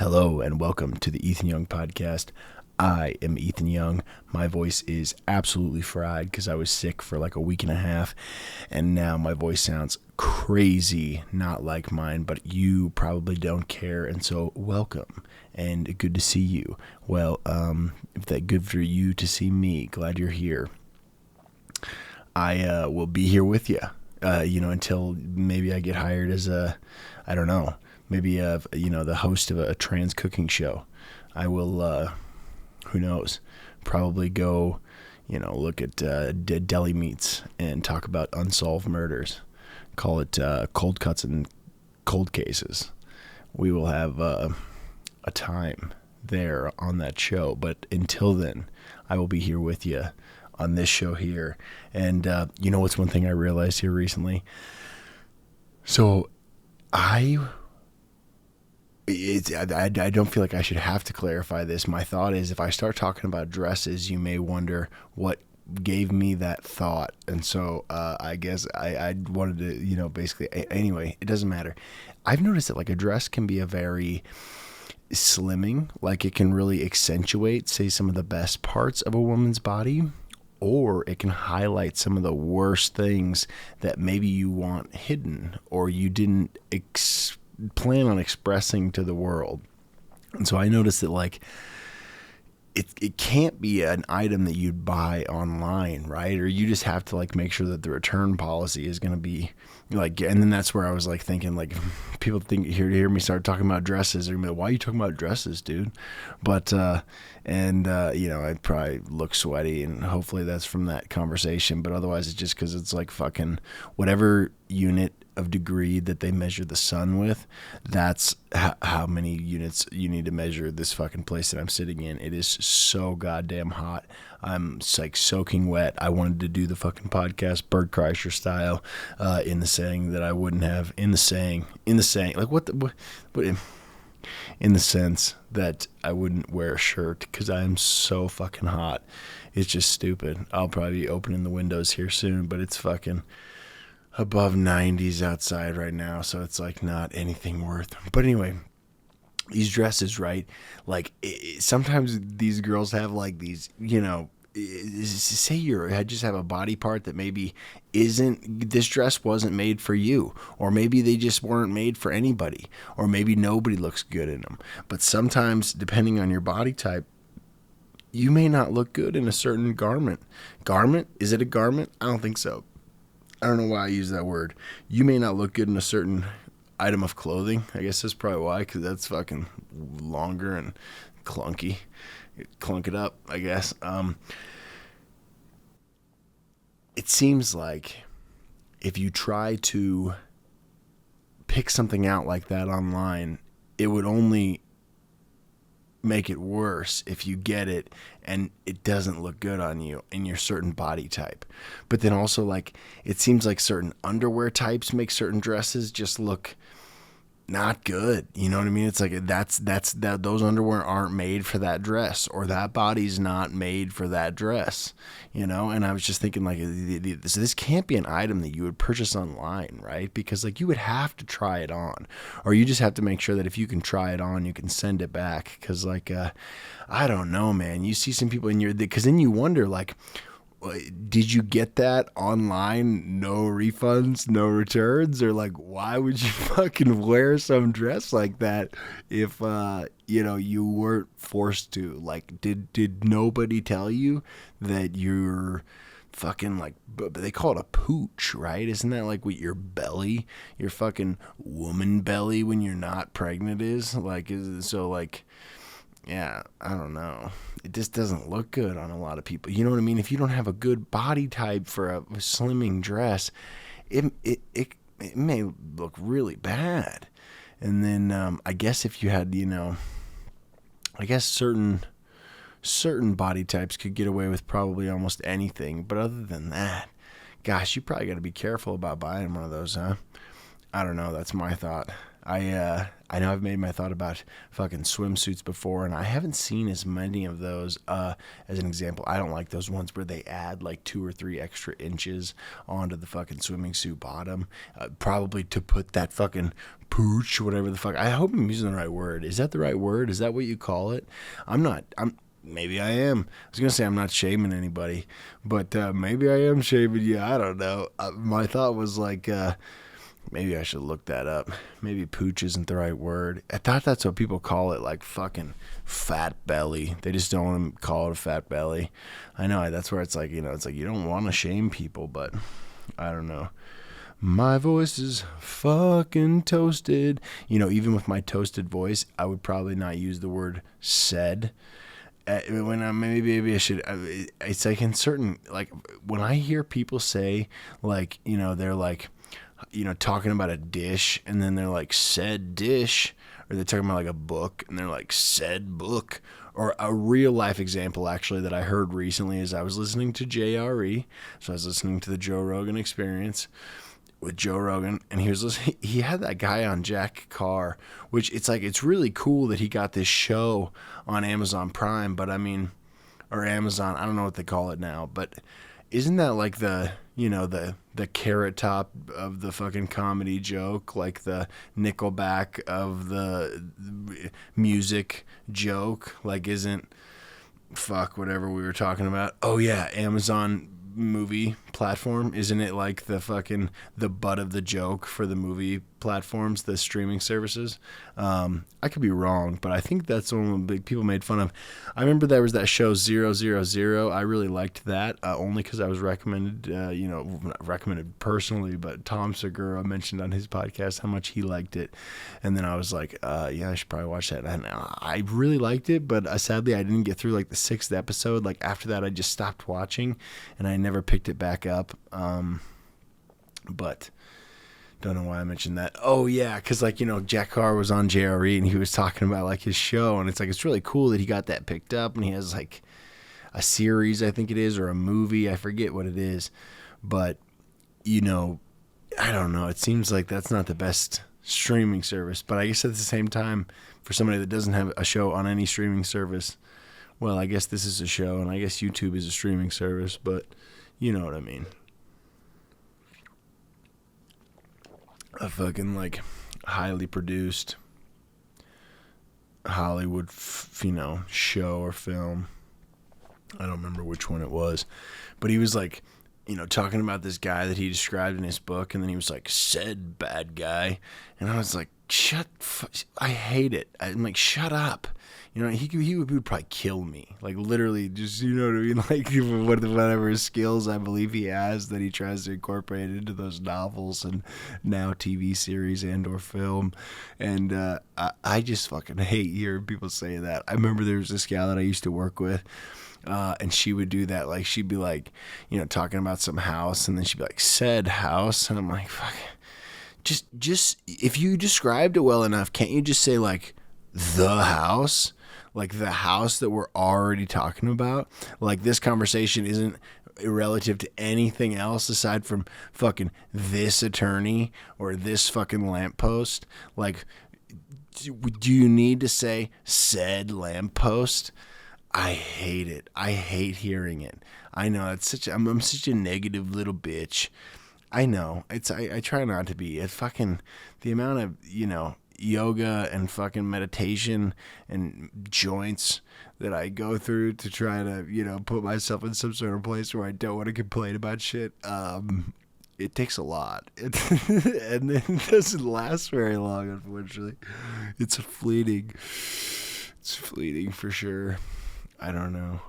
Hello and welcome to the Ethan Young podcast. I am Ethan Young. My voice is absolutely fried because I was sick for like a week and a half, and now my voice sounds crazy, not like mine, but you probably don't care, and so welcome and good to see you. Well, if that good for you to see me, glad you're here. I will be here with you, until maybe I get hired as maybe the host of a trans cooking show. I will, who knows, probably go, look at deli meats and talk about unsolved murders. Call it cold cuts and cold cases. We will have a time there on that show. But until then, I will be here with you on this show here. And what's one thing I realized here recently? So I don't feel like I should have to clarify this. My thought is if I start talking about dresses, you may wonder what gave me that thought. And so I guess I wanted to, basically, anyway, it doesn't matter. I've noticed that like a dress can be a very slimming, like it can really accentuate, say, some of the best parts of a woman's body, or it can highlight some of the worst things that maybe you want hidden or you didn't plan on expressing to the world. And so I noticed that like it can't be an item that you'd buy online, right? Or you just have to like make sure that the return policy is going to be like, and then that's where I was like thinking, like, people hear me start talking about dresses, they're gonna be like, why are you talking about dresses, dude? But I probably look sweaty, and hopefully that's from that conversation, but otherwise it's just because it's like fucking whatever unit of degree that they measure the sun with, that's how many units you need to measure this fucking place that I'm sitting in. It is so goddamn hot. I'm like soaking wet. I wanted to do the fucking podcast Bert Kreischer style, in the saying that I wouldn't have, in the saying, like what in the sense that I wouldn't wear a shirt because I am so fucking hot. It's just stupid. I'll probably be opening the windows here soon, but it's fucking above 90s outside right now, so it's like not anything worth. But anyway, these dresses, right? Like sometimes these girls have like these, say I just have a body part that maybe this dress wasn't made for you, or maybe they just weren't made for anybody, or maybe nobody looks good in them. But sometimes, depending on your body type, you may not look good in a certain garment. Garment? Is it a garment? I don't think so. I don't know why I use that word. You may not look good in a certain item of clothing. I guess that's probably why, because that's fucking longer and clunky. Clunk it up, I guess. It seems like if you try to pick something out like that online, it would only make it worse if you get it and it doesn't look good on you in your certain body type. But then also, like, it seems like certain underwear types make certain dresses just look not good. You know what I mean? It's like those underwear aren't made for that dress, or that body's not made for that dress, And I was just thinking, like, this can't be an item that you would purchase online, right? Because like you would have to try it on, or you just have to make sure that if you can try it on, you can send it back. Because like, I don't know, man. You see some people because then you wonder, like, did you get that online? No refunds, no returns? Or like, why would you fucking wear some dress like that if, you weren't forced to? Like, did nobody tell you that you're fucking like, they call it a pooch, right? Isn't that like what your belly, your fucking woman belly when you're not pregnant is? Like, so like, yeah, I don't know. It just doesn't look good on a lot of people. You know what I mean? If you don't have a good body type for a slimming dress, it may look really bad. And then I guess if you had, I guess certain body types could get away with probably almost anything. But other than that, gosh, you probably got to be careful about buying one of those, huh? I don't know. That's my thought. I know I've made my thought about fucking swimsuits before, and I haven't seen as many of those. As an example, I don't like those ones where they add like 2 or 3 extra inches onto the fucking swimming suit bottom, probably to put that fucking pooch, whatever the fuck. I hope I'm using the right word. Is that the right word? Is that what you call it? I'm not. Maybe I am. I was gonna say I'm not shaming anybody, but maybe I am shaming you. I don't know. My thought was like. Maybe I should look that up. Maybe pooch isn't the right word. I thought that's what people call it, like fucking fat belly. They just don't want to call it a fat belly. I know, that's where it's like, it's like you don't want to shame people, but I don't know. My voice is fucking toasted. Even with my toasted voice, I would probably not use the word said. Maybe I should. It's like in certain, like when I hear people say, like, they're like, talking about a dish, and then they're like, said dish, or they're talking about like a book, and they're like, said book. Or a real life example, actually, that I heard recently is I was listening to JRE, so I was listening to the Joe Rogan Experience with Joe Rogan, and he had that guy on, Jack Carr, which it's really cool that he got this show on Amazon Prime, but I mean, or Amazon, I don't know what they call it now, but isn't that like the carrot top of the fucking comedy joke, like the Nickelback of the music joke? Like, whatever we were talking about. Oh yeah, Amazon movie platform, isn't it like the butt of the joke for the movie platforms, the streaming services? I could be wrong, but I think that's the one the big people made fun of. I remember there was that show 000. I really liked that, only because I was recommended, not recommended personally, but Tom Segura mentioned on his podcast how much he liked it, and then I was like, yeah, I should probably watch that. And I really liked it, but sadly I didn't get through like the 6th episode. Like after that I just stopped watching, and I never picked it back up. But don't know why I mentioned that. Oh yeah, because Jack Carr was on JRE, and he was talking about like his show, and it's really cool that he got that picked up, and he has like a series, I think it is, or a movie, I forget what it is, but I don't know. It seems like that's not the best streaming service, but I guess at the same time, for somebody that doesn't have a show on any streaming service, well, I guess this is a show, and I guess YouTube is a streaming service, but you know what I mean. A fucking like highly produced Hollywood, show or film. I don't remember which one it was, but he was like, talking about this guy that he described in his book, and then he was like, said bad guy, and I was like, I hate it. I'm like, shut up. He would probably kill me. Like literally, just what I mean. Like whatever skills I believe he has that he tries to incorporate into those novels and now TV series and or film. And I just fucking hate hearing people say that. I remember there was this gal that I used to work with. And she would do that. Like she'd be like, talking about some house, and then she'd be like, said house, and I'm like, fuck. Just if you described it well enough, can't you just say like the house? Like the house that we're already talking about? Like this conversation isn't relative to anything else aside from fucking this attorney or this fucking lamppost. Like, do you need to say said lamppost? I hate it. I hate hearing it. I know I'm such a negative little bitch. I know. I try not to be. It's fucking the amount of, yoga and fucking meditation and joints that I go through to try to, put myself in some sort of place where I don't want to complain about shit. It takes a lot. And it doesn't last very long, unfortunately. It's fleeting. It's fleeting for sure. I don't know.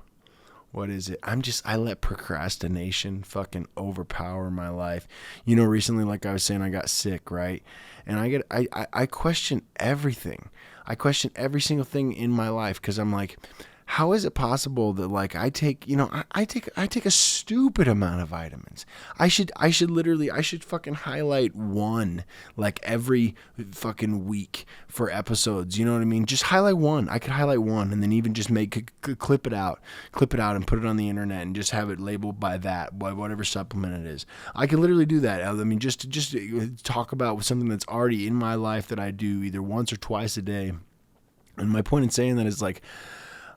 What is it? I let procrastination fucking overpower my life. Recently, like I was saying, I got sick, right? And I question everything. I question every single thing in my life because I'm like, how is it possible that like I take, I take a stupid amount of vitamins. I should fucking highlight one like every fucking week for episodes. You know what I mean? Just highlight one. I could highlight one and then even just clip it out and put it on the internet and just have it labeled by that, by whatever supplement it is. I could literally do that. I mean, just talk about something that's already in my life that I do either once or twice a day. And my point in saying that is like,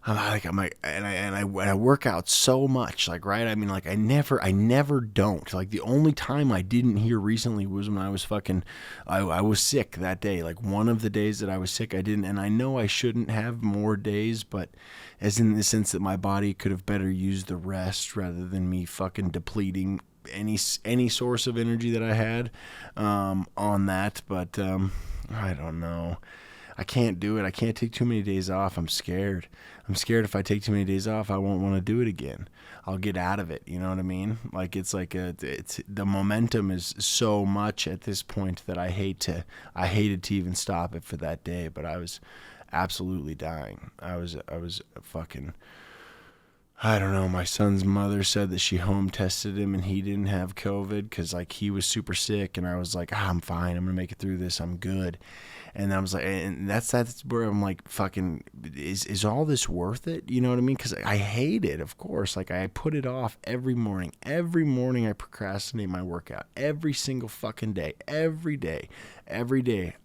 I work out so much, like, right? I mean, like, I never don't. Like, the only time I didn't hear recently was when I was I was sick that day. Like, one of the days that I was sick, I didn't. And I know I shouldn't have more days, but as in the sense that my body could have better used the rest rather than me fucking depleting any source of energy that I had on that. But I don't know. I can't do it. I can't take too many days off. I'm scared. I'm scared if I take too many days off, I won't want to do it again. I'll get out of it. You know what I mean? Like it's the momentum is so much at this point that I hated to even stop it for that day, but I was absolutely dying. I was fucking, I don't know. My son's mother said that she home tested him and he didn't have COVID because like he was super sick, and I was like, I'm fine. I'm gonna make it through this. I'm good. And I was like, and that's where I'm like, fucking, is all this worth it? You know what I mean? Because I hate it, of course. Like I put it off every morning. Every morning I procrastinate my workout. Every single fucking day. Every day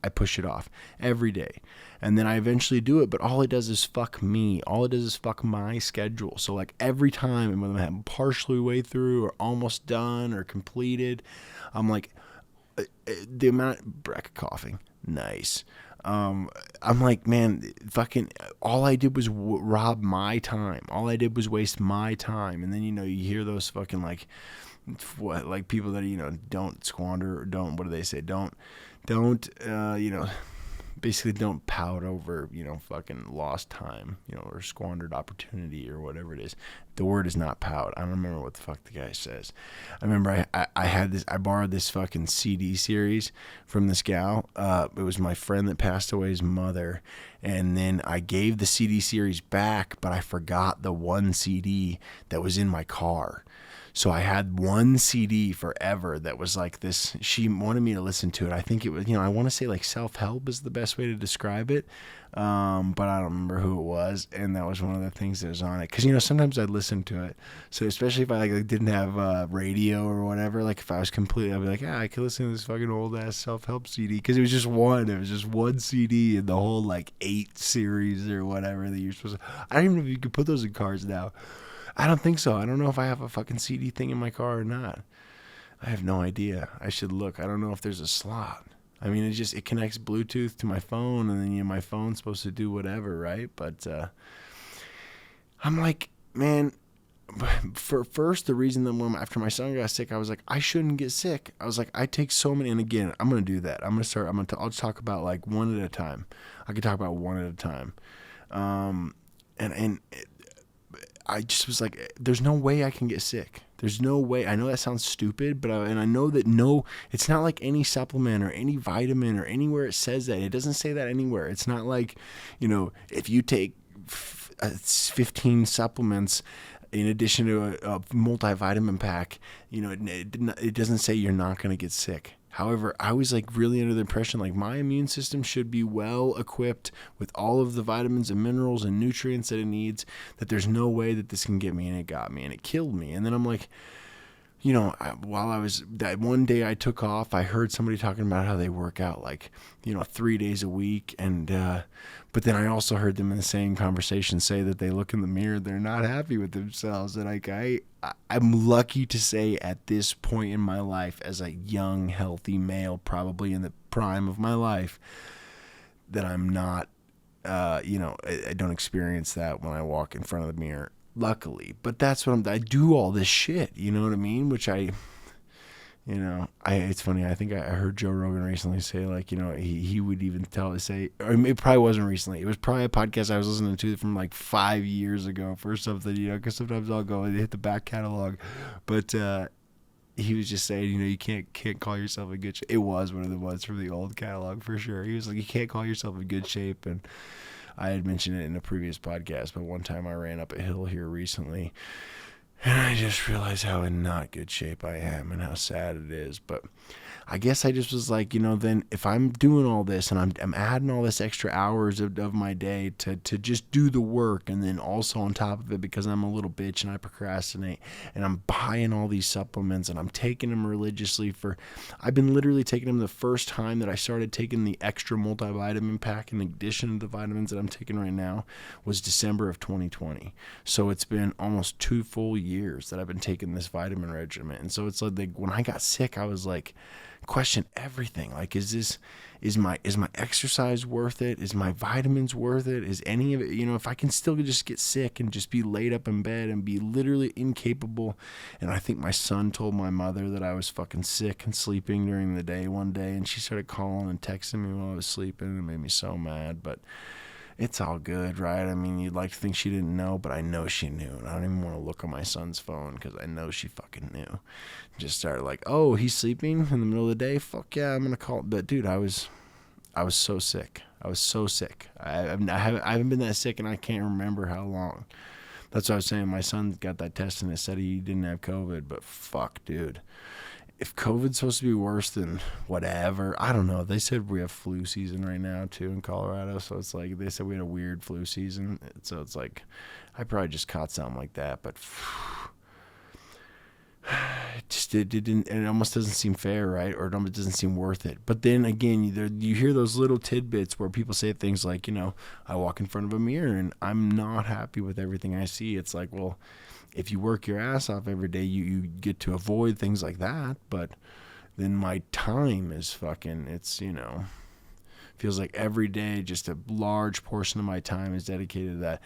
I push it off. Every day. And then I eventually do it, but all it does is fuck me. All it does is fuck my schedule. So like every time when I'm partially way through or almost done or completed, I'm like, the amount bracket coughing. Nice. I'm like, man, fucking, all I did was rob my time. All I did was waste my time. And then, you hear those fucking like people that, don't squander or don't, what do they say? Don't, basically don't pout over, fucking lost time, or squandered opportunity or whatever it is. The word is not pout. I don't remember what the fuck the guy says. I remember I borrowed this fucking CD series from this gal. It was my friend that passed away's mother. And then I gave the CD series back, but I forgot the one CD that was in my car. So I had one CD forever that was like this. She wanted me to listen to it. I think it was, I want to say like self-help is the best way to describe it. But I don't remember who it was. And that was one of the things that was on it. Cause sometimes I'd listen to it. So especially if I like didn't have radio or whatever, like if I was completely, I'd be like, I could listen to this fucking old ass self-help CD. Cause it was just one CD in the whole like 8 series or whatever that you're supposed to. I don't even know if you could put those in cars now. I don't think so. I don't know if I have a fucking CD thing in my car or not. I have no idea. I should look. I don't know if there's a slot. I mean, it connects Bluetooth to my phone, and then my phone's supposed to do whatever, right? But I'm like, man, for first, the reason that after my son got sick, I was like, I shouldn't get sick. I was like, I take so many, and again, I'm gonna do that. I'll just talk about like one at a time. I could talk about one at a time, and I just was like, there's no way I can get sick. There's no way. I know that sounds stupid, but I know that it's not like any supplement or any vitamin or anywhere it says that. It doesn't say that anywhere. It's not like, if you take 15 supplements in addition to a multivitamin pack, it doesn't say you're not going to get sick. However, I was like really under the impression like my immune system should be well equipped with all of the vitamins and minerals and nutrients that it needs, that there's no way that this can get me, and it got me and it killed me. And then I'm like, while I was, that one day I took off, I heard somebody talking about how they work out like, 3 days a week. And, but then I also heard them in the same conversation say that they look in the mirror, they're not happy with themselves. And like, I'm lucky to say at this point in my life, as a young, healthy male, probably in the prime of my life, that I'm not, I don't experience that when I walk in front of the mirror. Luckily, but that's what I do all this shit, you know what I mean? Which it's funny. I think I heard Joe Rogan recently say like, he would even say, or it probably wasn't recently. It was probably a podcast I was listening to from like 5 years ago for something, because sometimes I'll go and hit the back catalog, but, he was just saying, you can't call yourself in good shape. It was one of the ones from the old catalog for sure. He was like, you can't call yourself in good shape. And I had mentioned it in a previous podcast, but one time I ran up a hill here recently, and I just realized how in not good shape I am and how sad it is. But I guess I just was like, then if I'm doing all this and I'm adding all this extra hours of my day to just do the work, and then also on top of it, because I'm a little bitch and I procrastinate, and I'm buying all these supplements and I'm taking them religiously I've been literally taking them the first time that I started taking the extra multivitamin pack in addition to the vitamins that I'm taking right now was December of 2020. So it's been almost 2 full years that I've been taking this vitamin regimen. And so it's like when I got sick, I was like, question everything. Like, is my exercise worth it? Is my vitamins worth it? Is any of it, if I can still just get sick and just be laid up in bed and be literally incapable. And I think my son told my mother that I was fucking sick and sleeping during the day one day, and she started calling and texting me while I was sleeping. It made me so mad, but it's all good, right? I mean, you'd like to think she didn't know, but I know she knew. And I don't even want to look on my son's phone because I know she fucking knew. Just started like, oh, he's sleeping in the middle of the day? Fuck yeah, I'm going to call. But dude, I was so sick. I was so sick. I haven't been that sick, and I can't remember how long. That's what I was saying. My son got that test, and it said he didn't have COVID. But fuck, dude. If COVID's supposed to be worse than whatever, I don't know. They said we have flu season right now, too, in Colorado. So it's like, they said we had a weird flu season. So it's like, I probably just caught something like that. But it didn't, and it almost doesn't seem fair, right? Or it almost doesn't seem worth it. But then again, you hear those little tidbits where people say things like, I walk in front of a mirror and I'm not happy with everything I see. It's like, well, if you work your ass off every day, you get to avoid things like that. But then my time is fucking, feels like every day just a large portion of my time is dedicated to that.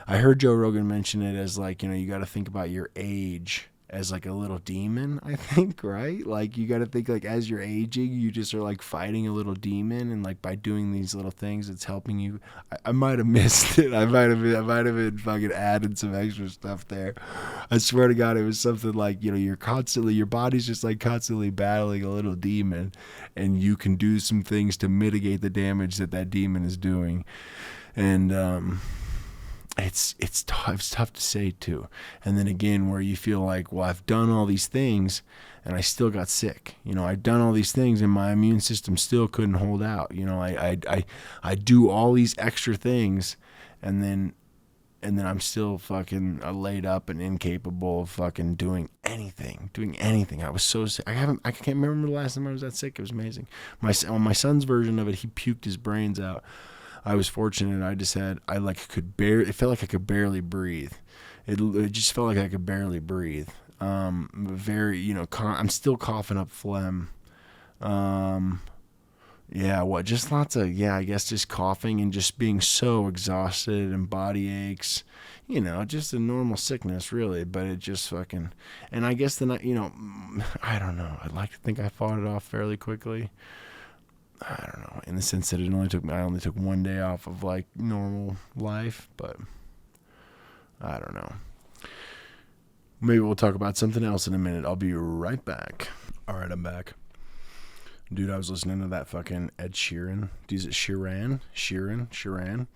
I heard Joe Rogan mention it as like, you got to think about your age as like a little demon, I think, right? Like, you got to think like as you're aging, you just are like fighting a little demon, and like by doing these little things, it's helping you. I might have missed it. I might have been fucking adding some extra stuff there. I swear to God, it was something like, your body's just like constantly battling a little demon, and you can do some things to mitigate the damage that demon is doing. And, it's tough to say too. And then again, where you feel like, well, I've done all these things and I still got sick. I've done all these things and my immune system still couldn't hold out. I do all these extra things, and then I'm still fucking laid up and incapable of fucking doing anything. I was so sick. I can't remember the last time I was that sick. It was amazing. On my son's version of it, he puked his brains out. I was fortunate. It felt like I could barely breathe. It just felt like I could barely breathe. I'm still coughing up phlegm. Just lots of, I guess just coughing and just being so exhausted and body aches, just a normal sickness really, but it just fucking, and I guess then I don't know. I'd like to think I fought it off fairly quickly. I don't know, in the sense that I only took 1 day off of like normal life, but I don't know. Maybe we'll talk about something else in a minute. I'll be right back. All right, I'm back. Dude, I was listening to that fucking Ed Sheeran. Is it Sheeran? Sheeran.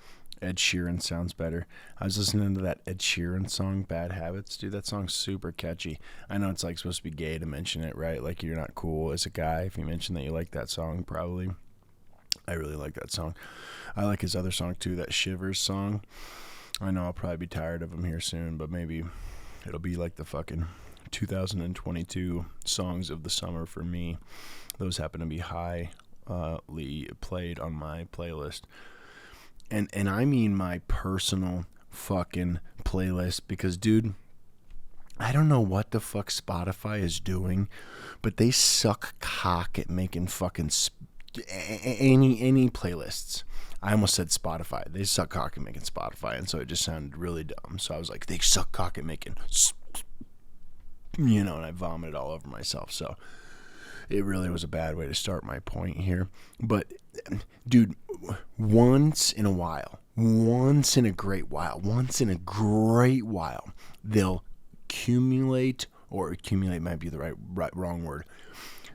Ed Sheeran sounds better. I was listening to that Ed Sheeran song, Bad Habits. Dude, that song's super catchy. I know it's like supposed to be gay to mention it, right? Like, you're not cool as a guy if you mention that you like that song, probably. I really like that song. I like his other song too, that Shivers song. I know I'll probably be tired of him here soon, but maybe it'll be like the fucking 2022 songs of the summer for me. Those happen to be highly played on my playlist. And I mean my personal fucking playlist, because, dude, I don't know what the fuck Spotify is doing, but they suck cock at making fucking any playlists. I almost said Spotify. They suck cock at making Spotify, and so it just sounded really dumb. So I was like, they suck cock at making, and I vomited all over myself. So it really was a bad way to start my point here. But, dude, once in a great while, they'll accumulate might be the wrong word.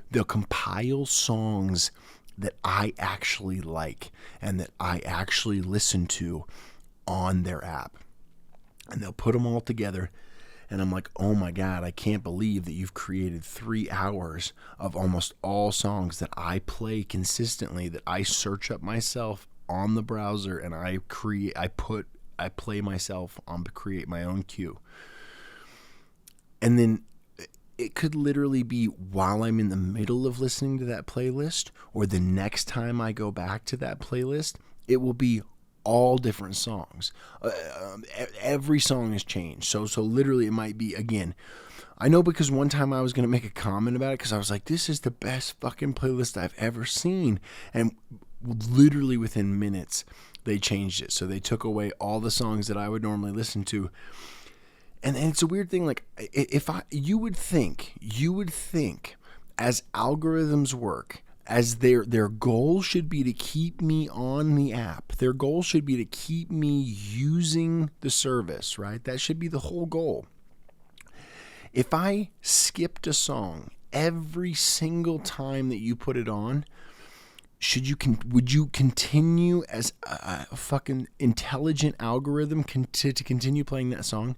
They'll compile songs that I actually like and that I actually listen to on their app. And they'll put them all together. And I'm like, oh my God, I can't believe that you've created 3 hours of almost all songs that I play consistently, that I search up myself on the browser and I play myself on create my own queue. And then it could literally be while I'm in the middle of listening to that playlist, or the next time I go back to that playlist, it will be all different songs. Every song has changed. So literally it might be, again, I know because one time I was going to make a comment about it because I was like, this is the best fucking playlist I've ever seen. And literally within minutes, they changed it. So they took away all the songs that I would normally listen to. And it's a weird thing. Like, you would think as algorithms work, as their goal should be to keep me on the app. Their goal should be to keep me using the service, right? That should be the whole goal. If I skipped a song every single time that you put it on, would you continue as a fucking intelligent algorithm to continue playing that song?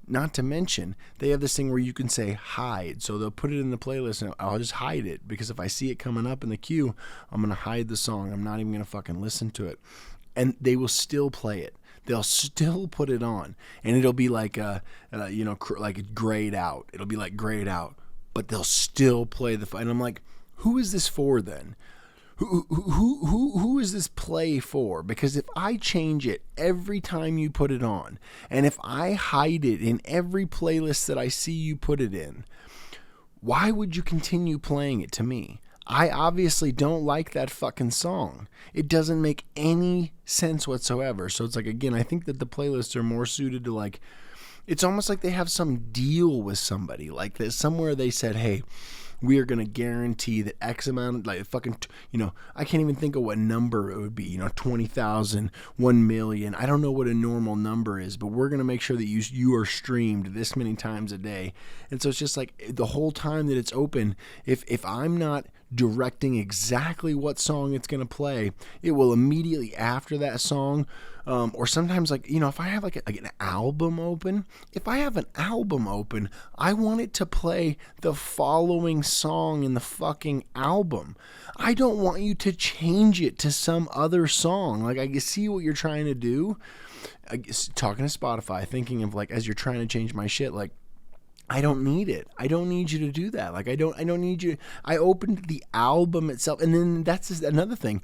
Not to mention, they have this thing where you can say hide. So they'll put it in the playlist and I'll just hide it. Because if I see it coming up in the queue, I'm going to hide the song. I'm not even going to fucking listen to it. And they will still play it. They'll still put it on. And it'll be like, like grayed out. It'll be like grayed out. But they'll still play the... And I'm like, who is this for then? Who is this play for? Because if I change it every time you put it on, and if I hide it in every playlist that I see you put it in, why would you continue playing it to me? I obviously don't like that fucking song. It doesn't make any sense whatsoever. So it's like, again, I think that the playlists are more suited to, like, it's almost like they have some deal with somebody. Like, there's somewhere they said, hey, we are going to guarantee that X amount, like fucking, I can't even think of what number it would be, 20,000, 1 million. I don't know what a normal number is, but we're going to make sure that you are streamed this many times a day. And so it's just like the whole time that it's open, if I'm not directing exactly what song it's going to play, it will immediately after that song, or sometimes, like, if I have like an album open, I want it to play the following song in the fucking album. I don't want you to change it to some other song. Like, I see what you're trying to do. Talking to Spotify, thinking of, like, as you're trying to change my shit, like, I don't need it. I don't need you to do that. Like, I don't need you. I opened the album itself. And then that's another thing.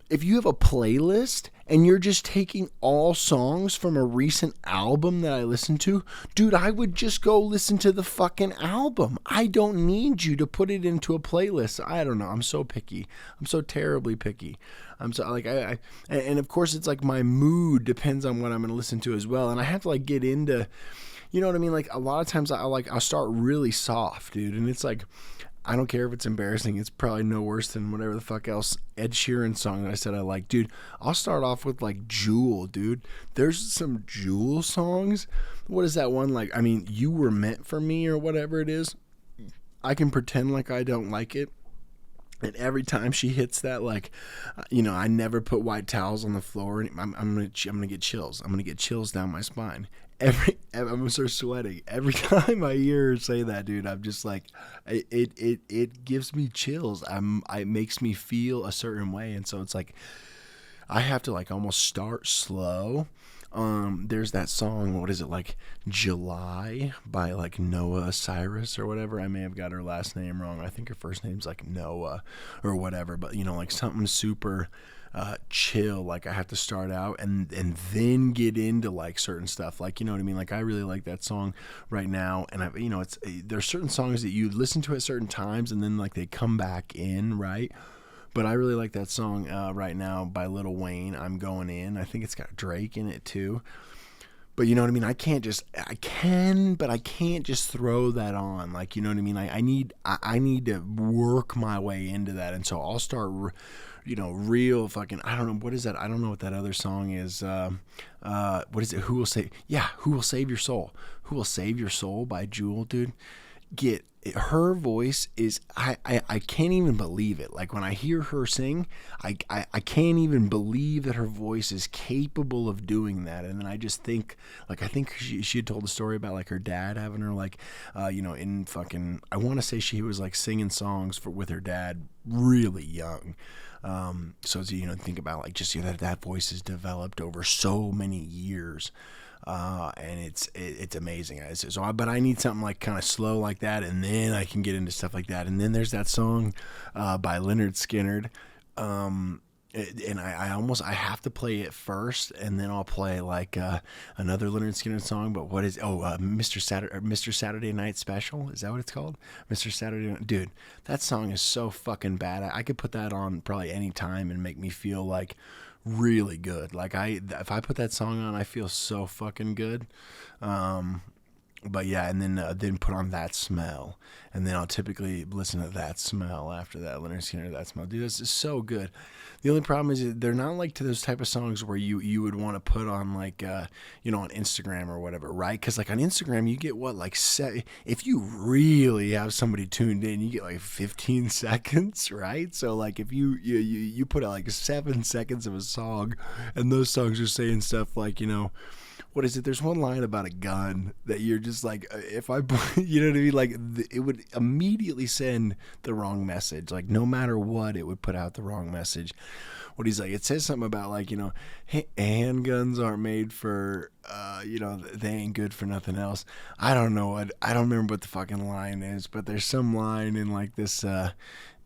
If you have a playlist and you're just taking all songs from a recent album that I listened to, dude, I would just go listen to the fucking album. I don't need you to put it into a playlist. I don't know. I'm so picky. I'm so terribly picky. I'm so, like, and of course it's like my mood depends on what I'm going to listen to as well. And I have to, like, get into, you know what I mean? Like, a lot of times I'll start really soft, dude. And it's like, I don't care if it's embarrassing. It's probably no worse than whatever the fuck else Ed Sheeran song that I said I like. Dude, I'll start off with, like, Jewel, dude. There's some Jewel songs. What is that one? Like, I mean, You Were Meant For Me or whatever it is. I can pretend like I don't like it. And every time she hits that, like, I never put white towels on the floor. And I'm gonna get chills. I'm gonna get chills down my spine. I'm gonna start sweating every time I hear her say that, dude. I'm just like, it gives me chills. It makes me feel a certain way, and so it's like I have to, like, almost start slow. There's that song, what is it, like July by, like, Noah Cyrus or whatever. I may have got her last name wrong. I think her first name's like Noah or whatever, but like something super chill. Like, I have to start out and then get into, like, certain stuff, like, you know what I mean? Like, I really like that song right now, and there's certain songs that you listen to at certain times and then, like, they come back in, right? But I really like that song right now by Lil Wayne, I'm Going In. I think it's got Drake in it too. But you know what I mean? I can, but I can't just throw that on. Like, you know what I mean? I need to work my way into that. And so I'll start, real fucking, I don't know, what is that? I don't know what that other song is. What is it? Who Will Save Your Soul? Who Will Save Your Soul by Jewel, dude. her voice is, I can't even believe it. Like when I hear her sing, I can't even believe that her voice is capable of doing that. And then I just think, like, I think she had told a story about like her dad having her like, in fucking, I want to say she was like singing songs with her dad really young. So think about like just that voice is developed over so many years. And it's amazing. But I need something like kind of slow like that, and then I can get into stuff like that. And then there's that song by Leonard Skinner, and I have to play it first, and then I'll play like another Leonard Skinner song. But what is Mr. Saturday Night Special? Is that what it's called? Mr. Saturday Night, dude, that song is so fucking bad. I could put that on probably any time and make me feel like really good. Like if I put that song on, I feel so fucking good. But yeah, and then put on That Smell, and then I'll typically listen to That Smell after that. Leonard Skinner, That Smell, dude, this is so good. The only problem is they're not like to those type of songs where you would want to put on like on Instagram or whatever, right? Because like on Instagram you get what, like if you really have somebody tuned in, you get like 15 seconds, right? So like if you put out like 7 seconds of a song, and those songs are saying stuff like what is it? There's one line about a gun that you're just like, if I, you know what I mean? Like it would immediately send the wrong message. Like no matter what, it would put out the wrong message. What he's like, it says something about like, hey, handguns aren't made for, they ain't good for nothing else. I don't remember what the fucking line is, but there's some line in like this,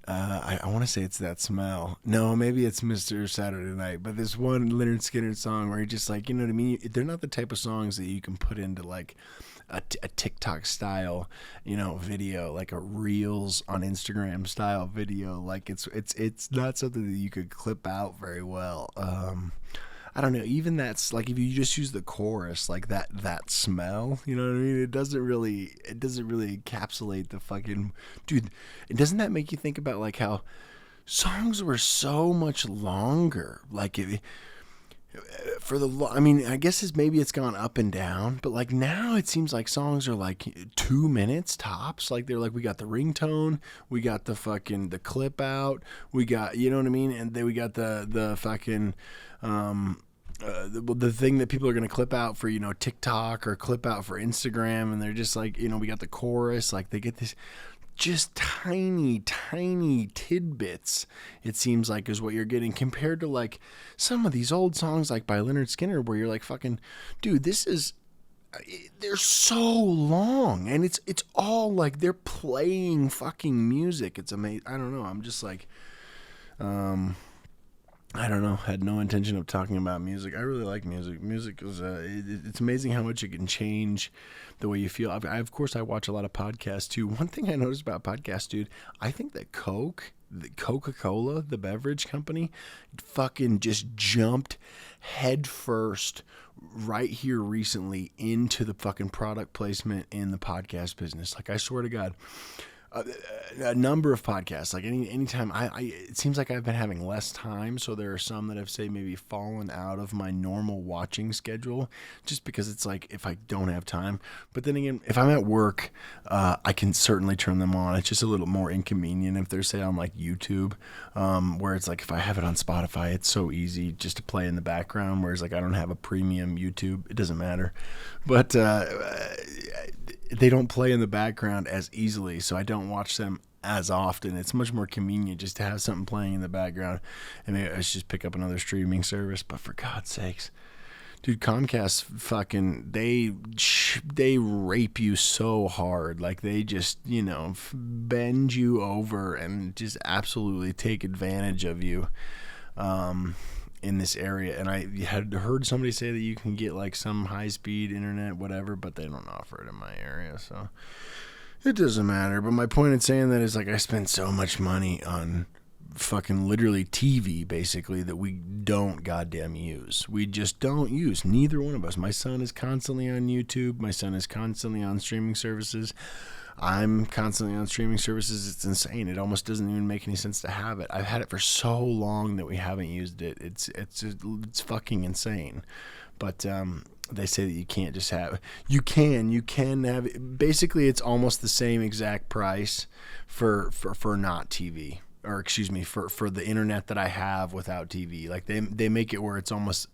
I want to say it's That Smell. No, maybe it's Mr. Saturday Night. But this one Leonard Skinner song where he just like, you know what I mean? They're not the type of songs that you can put into like a TikTok style, video, like a Reels on Instagram style video. Like it's not something that you could clip out very well. I don't know. Even that's like if you just use the chorus, like that smell, you know what I mean? It doesn't really encapsulate the fucking dude. And doesn't that make you think about like how songs were so much longer? Like I guess maybe it's gone up and down, but like now it seems like songs are like 2 minutes tops. Like they're like, we got the ringtone, we got the fucking the clip out, we got, you know what I mean, and then we got the fucking the thing that people are going to clip out for TikTok or clip out for Instagram, and they're just like, we got the chorus, like they get this just tiny tidbits, it seems like, is what you're getting, compared to like some of these old songs like by Leonard Skinner where you're like, fucking dude, they're so long, and it's all like they're playing fucking music. It's amazing. I don't know, I'm just like I don't know. Had no intention of talking about music. I really like music. Music is it's amazing how much it can change the way you feel. Of course, I watch a lot of podcasts too. One thing I noticed about podcasts, dude, I think that Coca-Cola, the beverage company, fucking just jumped head first right here recently into the fucking product placement in the podcast business. Like, I swear to God. A number of podcasts, like anytime it seems like I've been having less time, so there are some that have, say, maybe fallen out of my normal watching schedule just because it's like if I don't have time. But then again, if I'm at work, I can certainly turn them on. It's just a little more inconvenient if they're, say, on like YouTube, where it's like if I have it on Spotify, it's so easy just to play in the background, whereas like I don't have a premium YouTube, it doesn't matter. But they don't play in the background as easily, so I don't watch them as often. It's much more convenient just to have something playing in the background, and maybe I should just pick up another streaming service. But for God's sakes, dude, Comcast fucking they rape you so hard. Like they just bend you over and just absolutely take advantage of you in this area. And I had heard somebody say that you can get like some high-speed internet, whatever, but they don't offer it in my area, so it doesn't matter. But my point in saying that is like I spend so much money on fucking literally TV, basically, that we don't goddamn use. We just don't use. Neither one of us. My son is constantly on YouTube. My son is constantly on streaming services. I'm constantly on streaming services. It's insane. It almost doesn't even make any sense to have it. I've had it for so long that we haven't used it. It's fucking insane. But they say that you can't just have. You can have it. Basically, it's almost the same exact price for not TV. Or excuse me, for the internet that I have without TV. Like they make it where it's almost,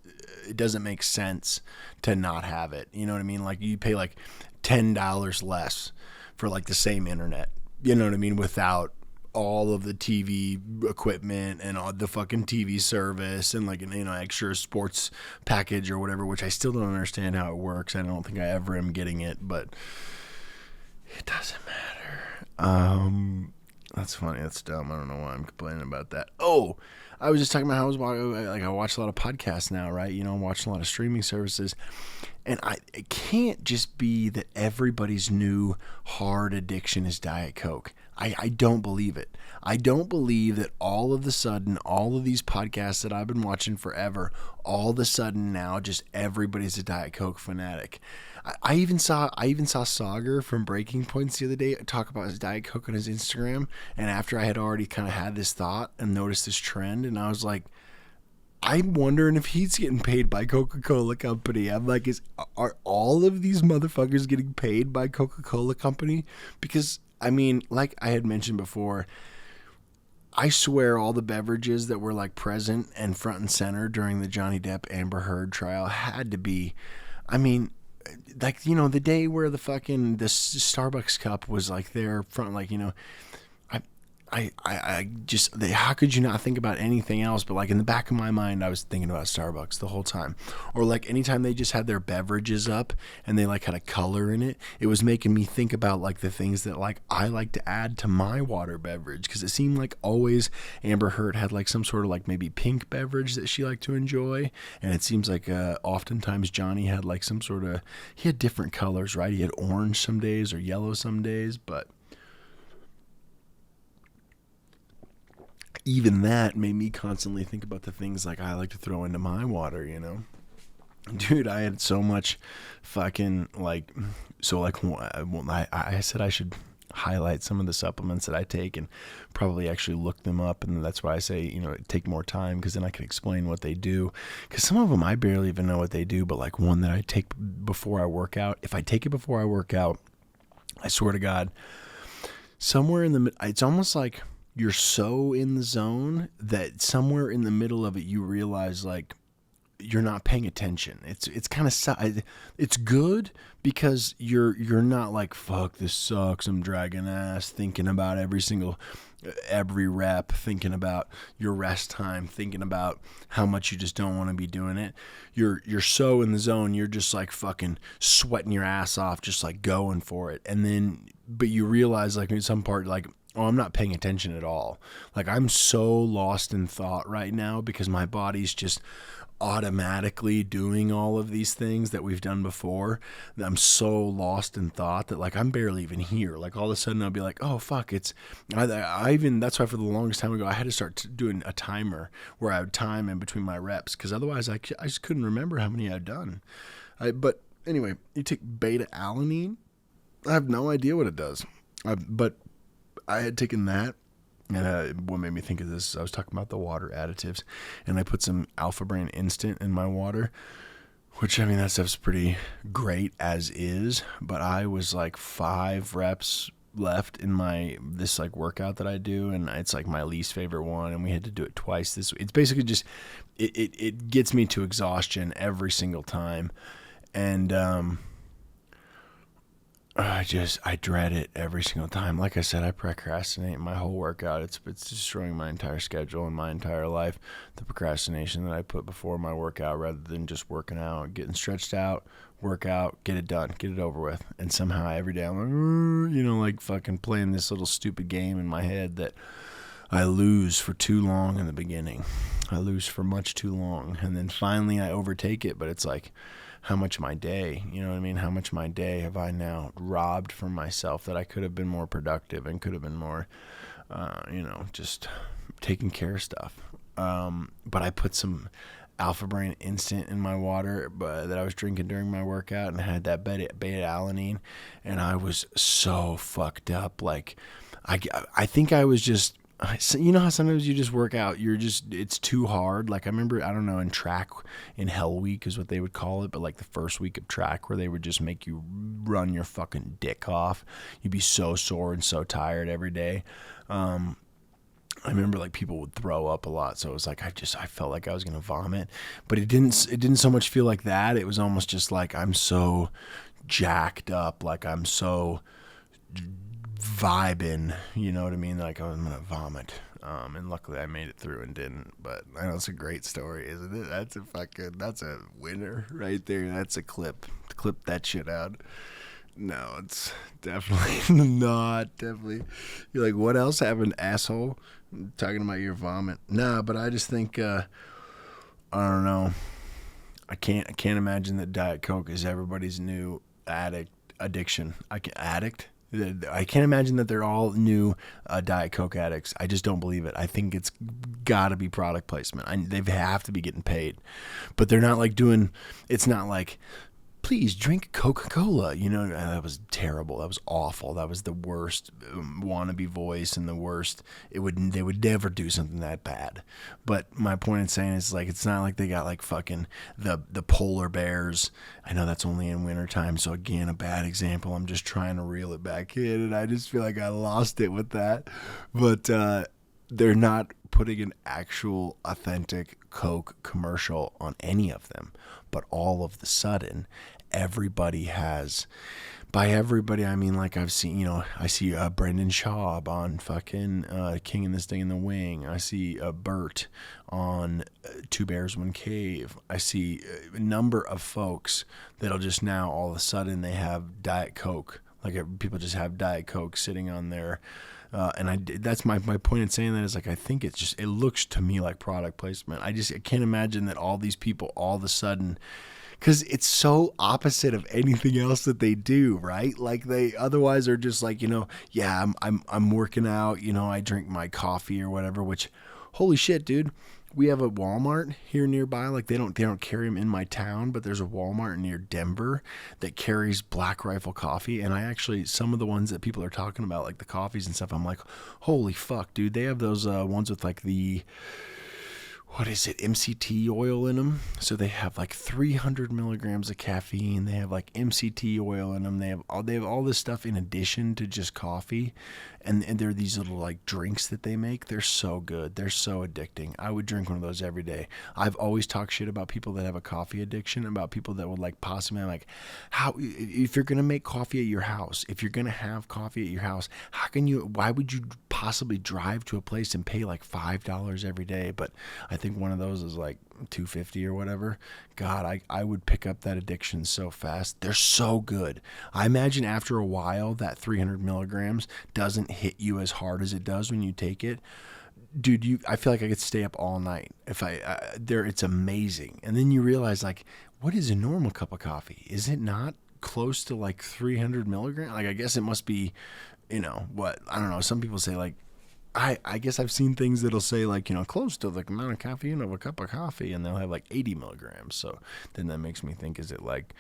it doesn't make sense to not have it. You know what I mean? Like you pay like $10 less for like the same internet. You know what I mean? Without all of the TV equipment and all the fucking TV service and like an extra sports package or whatever, which I still don't understand how it works. I don't think I ever am getting it, but it doesn't matter. That's funny. That's dumb. I don't know why I'm complaining about that. Oh, I was just talking about how I watch a lot of podcasts now, right? I'm watching a lot of streaming services, and it can't just be that everybody's new hard addiction is Diet Coke. I don't believe it. I don't believe that all of a sudden, all of these podcasts that I've been watching forever, all of a sudden now just everybody's a Diet Coke fanatic. I even saw Sagar from Breaking Points the other day talk about his Diet Coke on his Instagram, and after I had already kind of had this thought and noticed this trend, and I was like, I'm wondering if he's getting paid by Coca-Cola Company. I'm like, are all of these motherfuckers getting paid by Coca-Cola Company? Because, I mean, like I had mentioned before, I swear all the beverages that were like present and front and center during the Johnny Depp Amber Heard trial had to be, I mean, like, the day where the Starbucks cup was like there front, like, I just, how could you not think about anything else? But like in the back of my mind, I was thinking about Starbucks the whole time. Or like anytime they just had their beverages up and they like had a color in it, it was making me think about like the things that like I like to add to my water beverage. Cause it seemed like always Amber Heard had like some sort of like maybe pink beverage that she liked to enjoy. And it seems like oftentimes Johnny had like some sort of, he had different colors, right? He had orange some days or yellow some days, but even that made me constantly think about the things like I like to throw into my water, Dude, I had so much fucking like, so like I said I should highlight some of the supplements that I take and probably actually look them up. And that's why I say, take more time, because then I can explain what they do. Because some of them I barely even know what they do, but like one that I take before I work out, if I take it before I work out, I swear to God, somewhere in the, it's almost like you're so in the zone that somewhere in the middle of it, you realize like you're not paying attention. It's kind of, it's good because you're not like, fuck, this sucks, I'm dragging ass, thinking about every rep, thinking about your rest time, thinking about how much you just don't want to be doing it. You're so in the zone, you're just like fucking sweating your ass off, just like going for it. And then, but you realize like in some part, like, oh, I'm not paying attention at all. Like I'm so lost in thought right now because my body's just automatically doing all of these things that we've done before. I'm so lost in thought that like I'm barely even here. Like all of a sudden I'll be like, oh fuck, I even, that's why for the longest time ago I had to start doing a timer where I would time in between my reps, because otherwise I just couldn't remember how many I'd done. But anyway, you take beta alanine. I have no idea what it does. But I had taken that, and what made me think of this, I was talking about the water additives, and I put some Alpha Brain Instant in my water, which, I mean, that stuff's pretty great as is, but I was like 5 reps left in this like workout that I do, and it's like my least favorite one, and we had to do it twice this week. It's basically just, it gets me to exhaustion every single time, and I dread it every single time. Like I said, I procrastinate my whole workout. It's destroying my entire schedule and my entire life. The procrastination that I put before my workout, rather than just working out, getting stretched out, work out, get it done, get it over with. And somehow every day I'm like, like fucking playing this little stupid game in my head that I lose for too long in the beginning. I lose for much too long. And then finally I overtake it, but it's like, how much of my day, how much of my day have I now robbed from myself that I could have been more productive and could have been more, just taking care of stuff. But I put some Alpha Brain Instant in my water that I was drinking during my workout, and I had that beta alanine, and I was so fucked up. Like, I think I was just So you know how sometimes you just work out, it's too hard. Like I remember, I don't know, in track, in Hell Week is what they would call it, but like the first week of track where they would just make you run your fucking dick off. You'd be so sore and so tired every day. I remember like people would throw up a lot, so it was like I felt like I was gonna vomit, but it didn't so much feel like that. It was almost just like I'm so jacked up, like I'm so vibing, you know what I mean? Like I'm gonna vomit. And luckily I made it through and didn't. But I know it's a great story, isn't it? That's a winner right there. That's a clip. Clip that shit out. No, it's definitely not. Definitely. You're like, what else happened, asshole? Talking about your vomit. Nah, but I just think I don't know. I can't imagine that Diet Coke is everybody's new addiction. Addict. I can't imagine that they're all new Diet Coke addicts. I just don't believe it. I think it's got to be product placement. They have to be getting paid, but they're not like doing. It's not like, please drink Coca-Cola. You know, that was terrible. That was awful. That was the worst wannabe voice and the worst. They would never do something that bad. But my point in saying is like, it's not like they got like fucking the polar bears. I know that's only in wintertime. So again, a bad example. I'm just trying to reel it back in. And I just feel like I lost it with that. But they're not putting an actual authentic Coke commercial on any of them. But all of the sudden, everybody has, by everybody I mean like I've seen, I see Brendan Schaub on fucking King and This Thing in the Wing. I see Bert on Two Bears One Cave. I see a number of folks that'll just now all of a sudden they have Diet Coke. Like people just have Diet Coke sitting on their that's my point in saying that is like I think it looks to me like product placement. I can't imagine that all these people all of a sudden, because it's so opposite of anything else that they do, right? Like they otherwise are just like, yeah, I'm working out, I drink my coffee or whatever, which holy shit, dude. We have a Walmart here nearby. Like they don't carry them in my town, but there's a Walmart near Denver that carries Black Rifle coffee. And I actually, some of the ones that people are talking about, like the coffees and stuff, I'm like, holy fuck, dude. They have those ones with like what is it, MCT oil in them. So they have like 300 milligrams of caffeine. They have like MCT oil in them. They have all this stuff in addition to just coffee. And there are these little like drinks that they make. They're so good. They're so addicting. I would drink one of those every day. I've always talked shit about people that have a coffee addiction, about people that would like possibly like, how, if you're going to make coffee at your house, if you're going to have coffee at your house, why would you possibly drive to a place and pay like $5 every day? But I think one of those is like $2.50 or whatever. God, I would pick up that addiction so fast. They're so good. I imagine after a while that 300 milligrams doesn't hit you as hard as it does when you take it. Dude, I feel like I could stay up all night if it's amazing. And then you realize like, what is a normal cup of coffee? Is it not close to like 300 milligrams? Like, I guess it must be, what, I don't know. Some people say like, I guess I've seen things that'll say like, close to the amount of caffeine of a cup of coffee, and they'll have like 80 milligrams. So then that makes me think, is it like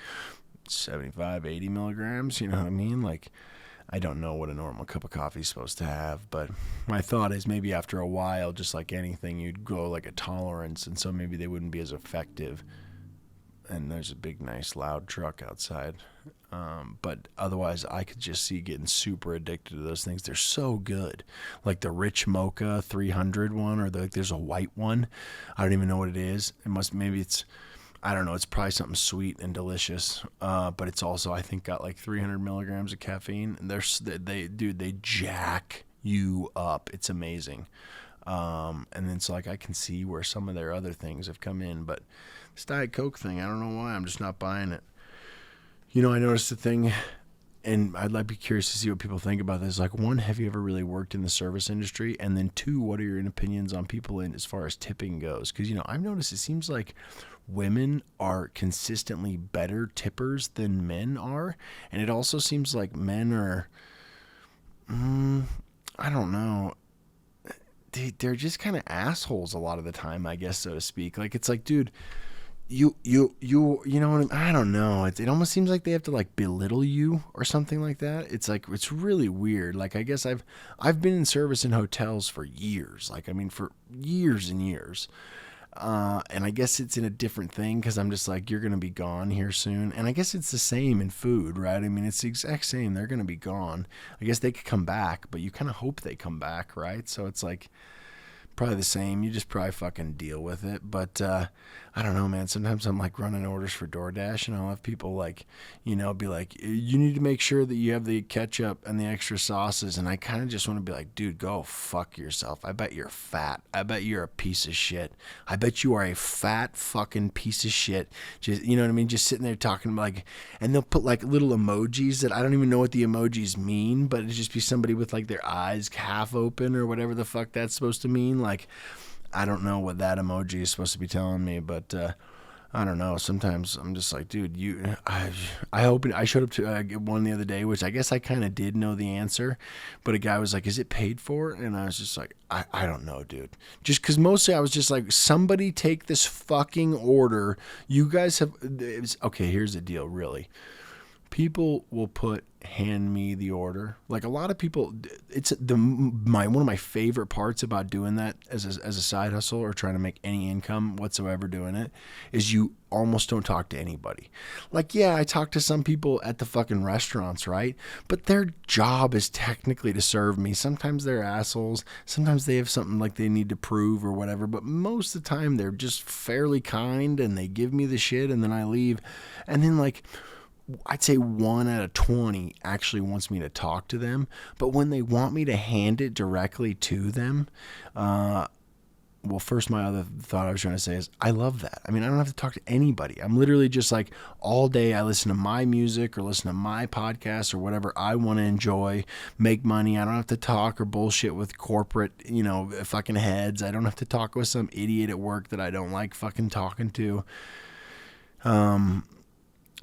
75, 80 milligrams? You know what I mean? Like, I don't know what a normal cup of coffee is supposed to have, but my thought is maybe after a while, just like anything, you'd go like a tolerance, and so maybe they wouldn't be as effective. And there's a big, nice, loud truck outside. But otherwise, I could just see getting super addicted to those things. They're so good. Like the Rich Mocha 300 one, or there's a white one. I don't even know what it is. I don't know. It's probably something sweet and delicious. But it's also, I think, got like 300 milligrams of caffeine. And they jack you up. It's amazing. And then so like I can see where some of their other things have come in, but this Diet Coke thing, I don't know why. I'm just not buying it. I noticed a thing, and I'd be curious to see what people think about this. Like, one, have you ever really worked in the service industry? And then two, what are your opinions on people as far as tipping goes? Because, I've noticed it seems like women are consistently better tippers than men are. And it also seems like men are, I don't know. They're just kind of assholes a lot of the time, I guess, so to speak. Like, it's like, dude, you know what I don't know. It almost seems like they have to like belittle you or something like that. It's like it's really weird. Like I guess I've been in service in hotels for years. Like I mean for years and years. And I guess it's in a different thing because I'm just like, you're going to be gone here soon. And I guess it's the same in food, right? I mean, it's the exact same. They're going to be gone. I guess they could come back, but you kind of hope they come back, right? So it's like, probably the same. You just probably fucking deal with it. But I don't know, man. Sometimes I'm like running orders for DoorDash, and I'll have people like, be like, you need to make sure that you have the ketchup and the extra sauces. And I kind of just want to be like, dude, go fuck yourself. I bet you're fat. I bet you're a piece of shit. I bet you are a fat fucking piece of shit. Just, you know what I mean? Just sitting there talking like, and they'll put like little emojis that I don't even know what the emojis mean, but it'd just be somebody with like their eyes half open or whatever the fuck that's supposed to mean. Like, I don't know what that emoji is supposed to be telling me, but I don't know. Sometimes I'm just like, dude, I hope I showed up to one the other day, which I guess I kind of did know the answer, but a guy was like, is it paid for? And I was just like, I don't know, dude. Just because mostly I was just like, somebody take this fucking order. You guys have, okay, here's the deal, really. People will hand me the order. Like a lot of people, it's one of my favorite parts about doing that as a side hustle or trying to make any income whatsoever doing it is you almost don't talk to anybody. Like, yeah, I talk to some people at the fucking restaurants, right? But their job is technically to serve me. Sometimes they're assholes. Sometimes they have something like they need to prove or whatever. But most of the time they're just fairly kind and they give me the shit and then I leave. And then like, I'd say 1 out of 20 actually wants me to talk to them. But when they want me to hand it directly to them, well, first, my other thought I was trying to say is I love that. I mean, I don't have to talk to anybody. I'm literally just like all day I listen to my music or listen to my podcast or whatever I want to enjoy, make money. I don't have to talk or bullshit with corporate, fucking heads. I don't have to talk with some idiot at work that I don't like fucking talking to.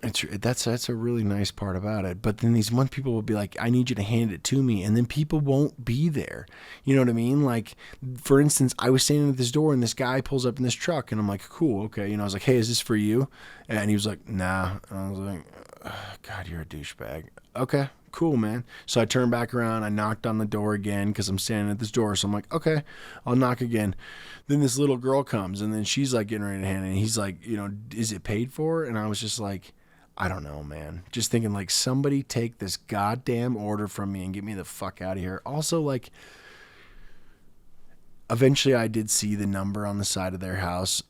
That's a really nice part about it. But then these one people will be like, I need you to hand it to me. And then people won't be there. You know what I mean? Like, for instance, I was standing at this door and this guy pulls up in this truck and I'm like, cool, okay. I was like, hey, is this for you? And he was like, nah. And I was like, God, you're a douchebag. Okay, cool, man. So I turned back around. I knocked on the door again because I'm standing at this door. So I'm like, okay, I'll knock again. Then this little girl comes and then she's like getting ready to hand it. And he's like, is it paid for? And I was just like, I don't know, man. Just thinking like somebody take this goddamn order from me and get me the fuck out of here. Also, like, eventually I did see the number on the side of their house.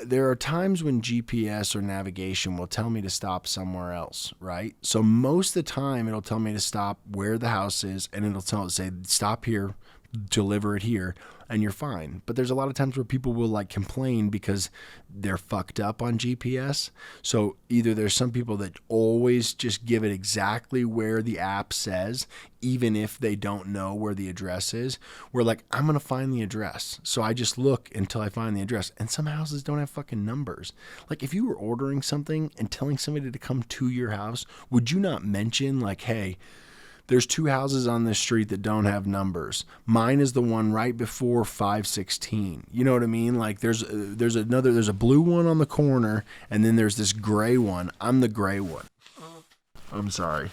There are times when GPS or navigation will tell me to stop somewhere else, right? So most of the time it'll tell me to stop where the house is and it'll say, stop here, deliver it here, and you're fine. But there's a lot of times where people will like complain because they're fucked up on GPS. So either there's some people that always just give it exactly where the app says, even if they don't know where the address is. We're like, I'm going to find the address. So I just look until I find the address. And some houses don't have fucking numbers. Like if you were ordering something and telling somebody to come to your house, would you not mention like, hey, there's 2 houses on this street that don't have numbers. Mine is the one right before 516. You know what I mean? Like there's a blue one on the corner and then there's this gray one. I'm the gray one. I'm sorry.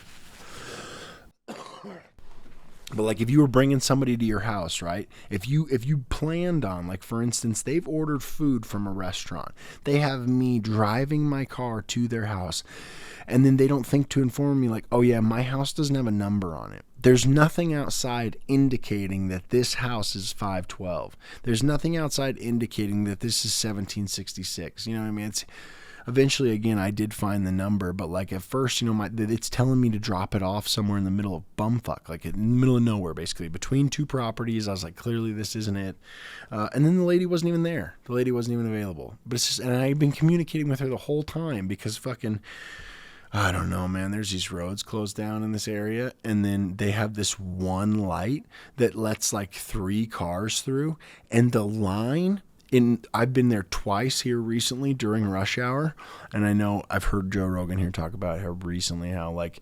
But like if you were bringing somebody to your house, right? If you planned on, like for instance, they've ordered food from a restaurant. They have me driving my car to their house. And then they don't think to inform me like, oh yeah, my house doesn't have a number on it. There's nothing outside indicating that this house is 512. There's nothing outside indicating that this is 1766. You know what I mean? It's eventually, again, I did find the number, but like at first, it's telling me to drop it off somewhere in the middle of bumfuck, like in the middle of nowhere, basically between 2 properties. I was like, clearly this isn't it. And then the lady wasn't even there. The lady wasn't even available. But it's just, and I've been communicating with her the whole time because fucking, I don't know, man. There's these roads closed down in this area, and then they have this one light that lets like 3 cars through, and the line. I've been there twice here recently during rush hour, and I know I've heard Joe Rogan here talk about how recently how like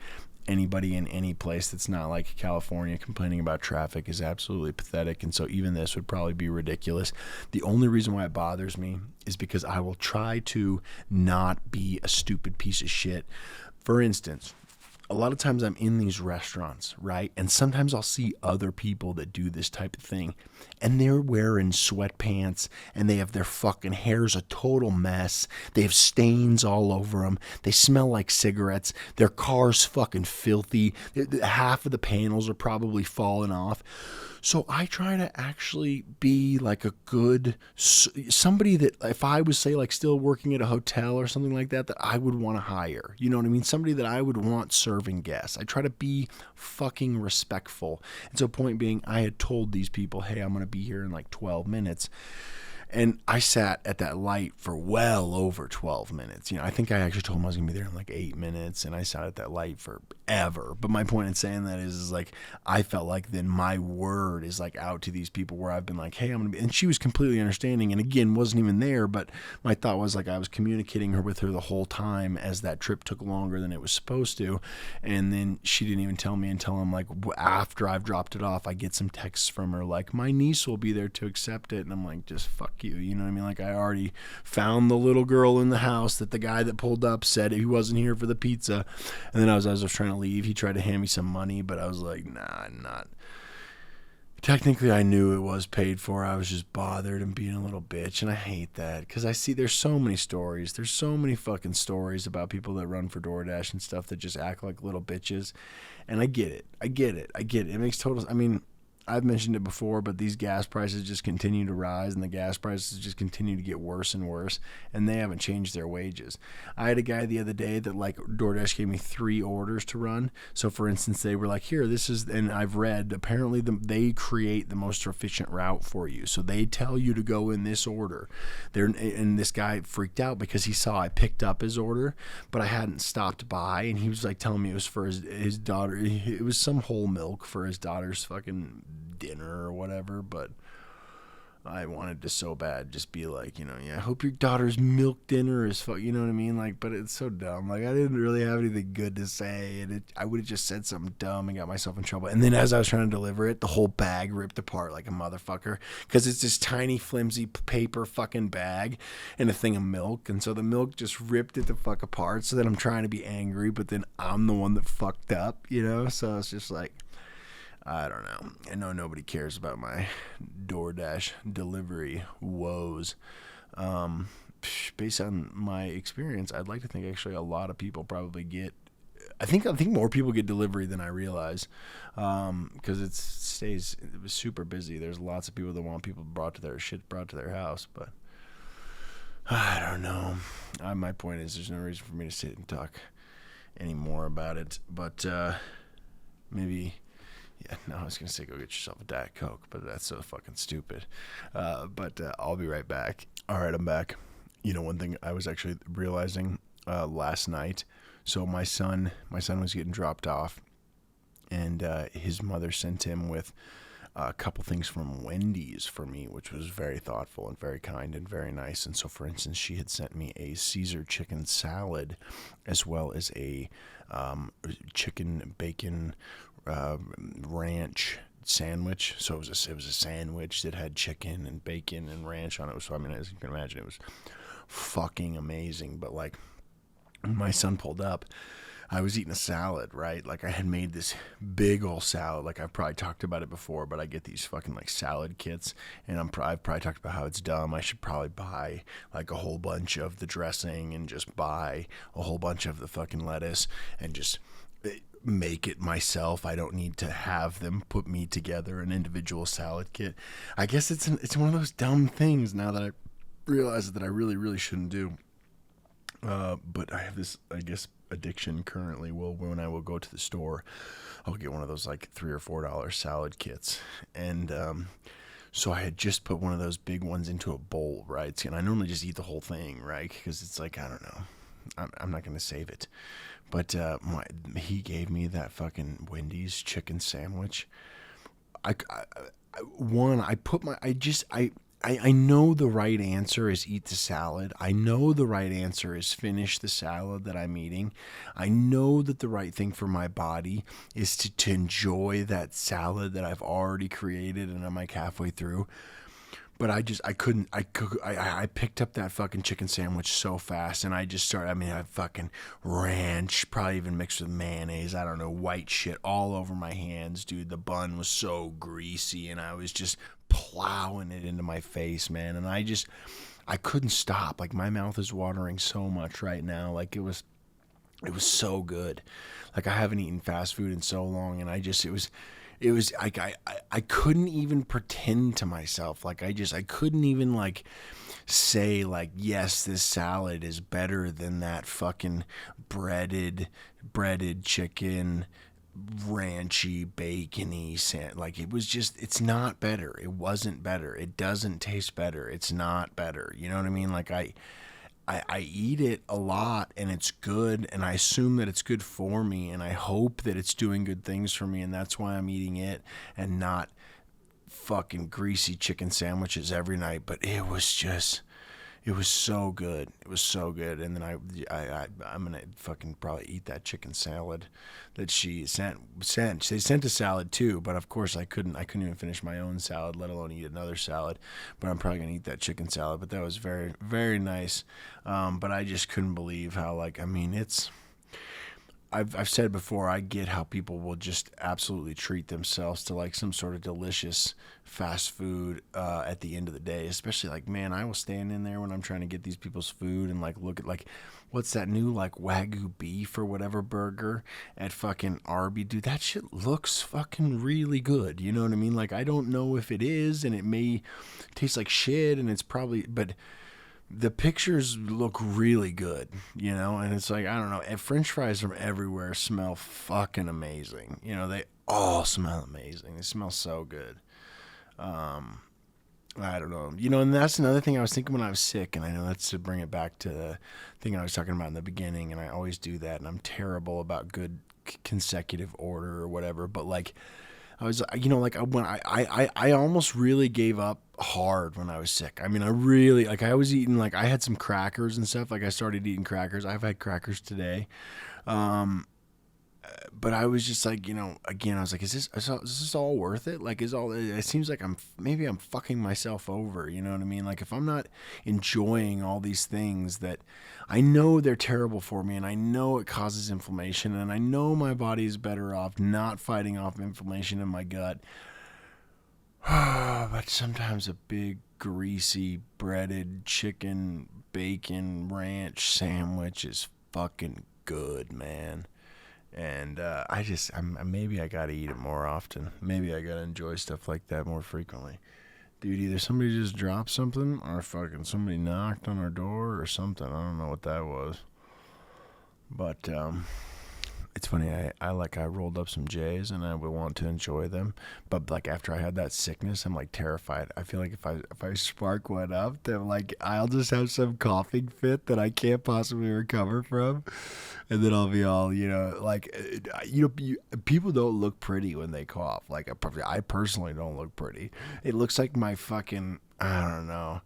anybody in any place that's not like California complaining about traffic is absolutely pathetic. And so even this would probably be ridiculous. The only reason why it bothers me is because I will try to not be a stupid piece of shit. For instance, a lot of times I'm in these restaurants, right? And sometimes I'll see other people that do this type of thing, and they're wearing sweatpants, and they have their fucking hair's a total mess. They have stains all over them. They smell like cigarettes. Their car's fucking filthy. Half of the panels are probably falling off. So I try to actually be like a good, somebody that if I was, say, like still working at a hotel or something like that, that I would want to hire. You know what I mean? Somebody that I would want serving guests. I try to be fucking respectful. And so point being, I had told these people, hey, I'm going to be here in like 12 minutes. And I sat at that light for well over 12 minutes. You know, I think I actually told them I was going to be there in like 8 minutes, and I sat at that light forever. But my point in saying that is like, I felt like then my word is like out to these people where I've been like, hey, I'm going to be, and she was completely understanding, and again, wasn't even there, but my thought was like I was communicating with her the whole time as that trip took longer than it was supposed to. And then she didn't even tell me until I'm like, after I've dropped it off, I get some texts from her like, my niece will be there to accept it. And I'm like, just fuck you know what I mean? Like, I already found the little girl in the house that the guy that pulled up said he wasn't here for the pizza. And then as I was trying to leave, he tried to hand me some money, but I was like, nah, I'm not. Technically, I knew it was paid for. I was just bothered and being a little bitch, and I hate that because I see there's so many stories. There's so many fucking stories about people that run for DoorDash and stuff that just act like little bitches. And I get it. It makes total. I mean, I've mentioned it before, but these gas prices just continue to rise, and the gas prices just continue to get worse and worse, and they haven't changed their wages. I had a guy the other day that, like, DoorDash gave me 3 orders to run. So, for instance, they were like, here, this is, and I've read, apparently they create the most efficient route for you. So they tell you to go in this order. And this guy freaked out because he saw I picked up his order, but I hadn't stopped by, and he was, like, telling me it was for his daughter. It was some whole milk for his daughter's fucking dinner or whatever, but I wanted to so bad just be like, you know, yeah, I hope your daughter's milk dinner is you know what I mean? Like, but it's so dumb. Like, I didn't really have anything good to say, and I would have just said something dumb and got myself in trouble. And then as I was trying to deliver it, the whole bag ripped apart like a motherfucker because it's this tiny flimsy paper fucking bag and a thing of milk, and so the milk just ripped it the fuck apart. So then I'm trying to be angry, but then I'm the one that fucked up, you know? So it's just like, I don't know. I know nobody cares about my DoorDash delivery woes. Based on my experience, I'd like to think actually a lot of people probably get. I think more people get delivery than I realize, because it was super busy. There's lots of people that want people brought to their house, but I don't know. My point is, there's no reason for me to sit and talk anymore about it. But maybe. Yeah, no, I was going to say go get yourself a Diet Coke, but that's so fucking stupid. But I'll be right back. All right, I'm back. You know, one thing I was actually realizing last night, so my son was getting dropped off, and his mother sent him with a couple things from Wendy's for me, which was very thoughtful and very kind and very nice. And so, for instance, she had sent me a Caesar chicken salad as well as a chicken bacon ranch sandwich. So it was a sandwich that had chicken and bacon and ranch on it. So I mean, as you can imagine, it was fucking amazing. But like, when my son pulled up, I was eating a salad, right? Like, I had made this big old salad. Like, I've probably talked about it before, but I get these fucking like salad kits, and I've probably talked about how it's dumb. I should probably buy like a whole bunch of the dressing and just buy a whole bunch of the fucking lettuce and just make it myself. I don't need to have them put me together an individual salad kit. I guess it's one of those dumb things now that I realize that I really, really shouldn't do. But I have this, I guess, addiction currently. Well, when I will go to the store, I'll get one of those like $3 or $4 salad kits. And so I had just put one of those big ones into a bowl, right? And I normally just eat the whole thing, right? Because it's like, I don't know. I'm not going to save it. But he gave me that fucking Wendy's chicken sandwich. I I know the right answer is eat the salad. I know the right answer is finish the salad that I'm eating. I know that the right thing for my body is to enjoy that salad that I've already created and I'm like halfway through. But I couldn't, I picked up that fucking chicken sandwich so fast and I just started, I mean, I fucking ranch, probably even mixed with mayonnaise, I don't know, white shit all over my hands, dude. The bun was so greasy and I was just plowing it into my face, man. And I couldn't stop. Like my mouth is watering so much right now. Like it was so good. Like I haven't eaten fast food in so long and it was like I couldn't even pretend to myself. Like I couldn't even like say like, yes, this salad is better than that fucking breaded chicken, ranchy, bacony sand. Like it was just, it's not better. It wasn't better. It doesn't taste better. It's not better. You know what I mean? Like I eat it a lot and it's good and I assume that it's good for me and I hope that it's doing good things for me and that's why I'm eating it and not fucking greasy chicken sandwiches every night. But it was so good. It was so good. And then I'm gonna fucking probably eat that chicken salad that she sent. They sent a salad too, but of course I couldn't even finish my own salad, let alone eat another salad. But I'm probably gonna eat that chicken salad. But that was very, very nice. But I just couldn't believe how, like, I mean, I've said before, I get how people will just absolutely treat themselves to like some sort of delicious fast food at the end of the day. Especially like, man, I will stand in there when I'm trying to get these people's food and like look at like, what's that new like Wagyu beef or whatever burger at fucking Arby? Dude, that shit looks fucking really good. You know what I mean? Like, I don't know if it is, and it may taste like shit, and it's probably, but the pictures look really good, you know, and it's like, I don't know, and French fries from everywhere smell fucking amazing. You know, they all smell amazing. They smell so good. I don't know, you know, and that's another thing I was thinking when I was sick, and I know that's to bring it back to the thing I was talking about in the beginning, and I always do that, and I'm terrible about good consecutive order or whatever, but like, I was, you know, like when I almost really gave up hard when I was sick. I mean, I really, like, I was eating, like, I had some crackers and stuff. Like, I started eating crackers. I've had crackers today. But I was just like, you know, again, I was like, is this all worth it? Like, it seems like maybe I'm fucking myself over. You know what I mean? Like, if I'm not enjoying all these things that I know they're terrible for me and I know it causes inflammation and I know my body is better off not fighting off inflammation in my gut. But sometimes a big, greasy, breaded chicken, bacon, ranch sandwich is fucking good, man. And maybe I gotta eat it more often. Maybe I gotta enjoy stuff like that more frequently. Dude, either somebody just dropped something or fucking somebody knocked on our door or something. I don't know what that was. But it's funny, I rolled up some J's and I would want to enjoy them, but like after I had that sickness, I'm like terrified. I feel like if I spark one up, then like I'll just have some coughing fit that I can't possibly recover from, and then I'll be all, you know, like, people don't look pretty when they cough. Like I personally don't look pretty. It looks like my fucking, I don't know.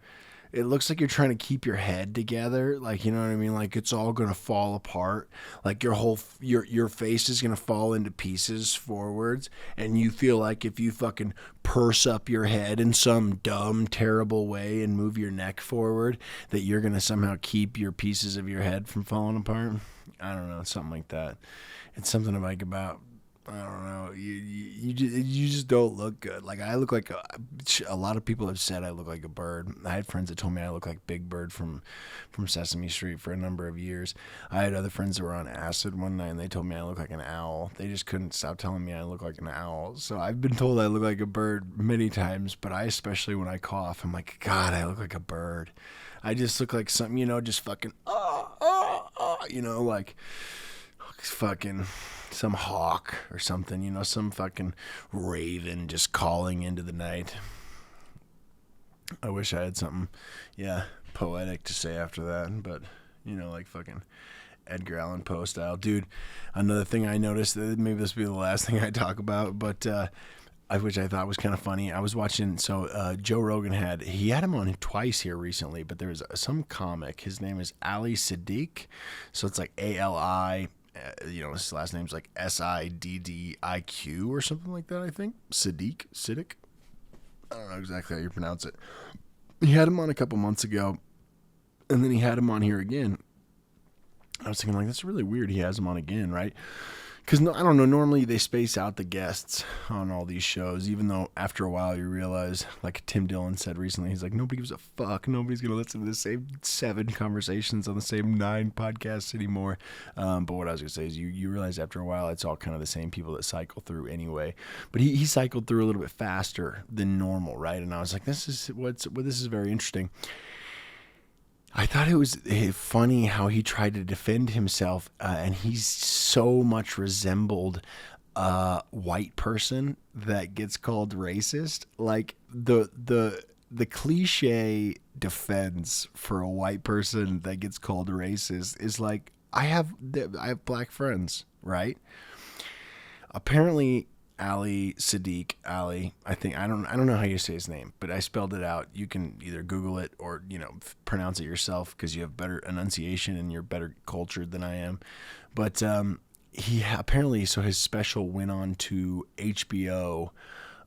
It looks like you're trying to keep your head together, like, you know what I mean? Like it's all gonna fall apart, like your face is gonna fall into pieces forwards, and you feel like if you fucking purse up your head in some dumb, terrible way and move your neck forward, that you're gonna somehow keep your pieces of your head from falling apart. I don't know, something like that. It's something like about, I don't know. You just don't look good. Like I look like a lot of people have said I look like a bird. I had friends that told me I look like Big Bird from Sesame Street for a number of years. I had other friends that were on acid one night and they told me I look like an owl. They just couldn't stop telling me I look like an owl. So I've been told I look like a bird many times, but I, especially when I cough, I'm like, God, I look like a bird. I just look like something, you know, just fucking you know, like fucking some hawk or something, you know, some fucking raven just calling into the night. I wish I had something, poetic to say after that, but, you know, like fucking Edgar Allan Poe style. Dude, another thing I noticed, maybe this will be the last thing I talk about, but which I thought was kind of funny. I was watching, so Joe Rogan had him on twice here recently, but there's some comic. His name is Ali Siddiq. So it's like Ali, his last name's like Siddiq or something like that, I think. Siddiq. I don't know exactly how you pronounce it. He had him on a couple months ago, and then he had him on here again. I was thinking, like, that's really weird he has him on again, right? Because, I don't know, normally they space out the guests on all these shows, even though after a while you realize, like Tim Dillon said recently, he's like, nobody gives a fuck. Nobody's going to listen to the same 7 conversations on the same 9 podcasts anymore. But what I was going to say is you realize after a while it's all kind of the same people that cycle through anyway. But he cycled through a little bit faster than normal, right? And I was like, this is very interesting. I thought it was funny how he tried to defend himself, and he's so much resembled a white person that gets called racist. Like the cliche defense for a white person that gets called racist is like, I have black friends, right? Apparently, Ali Siddiq, I think, I don't know how you say his name, but I spelled it out. You can either Google it or, pronounce it yourself because you have better enunciation and you're better cultured than I am. But he apparently, so his special went on to HBO,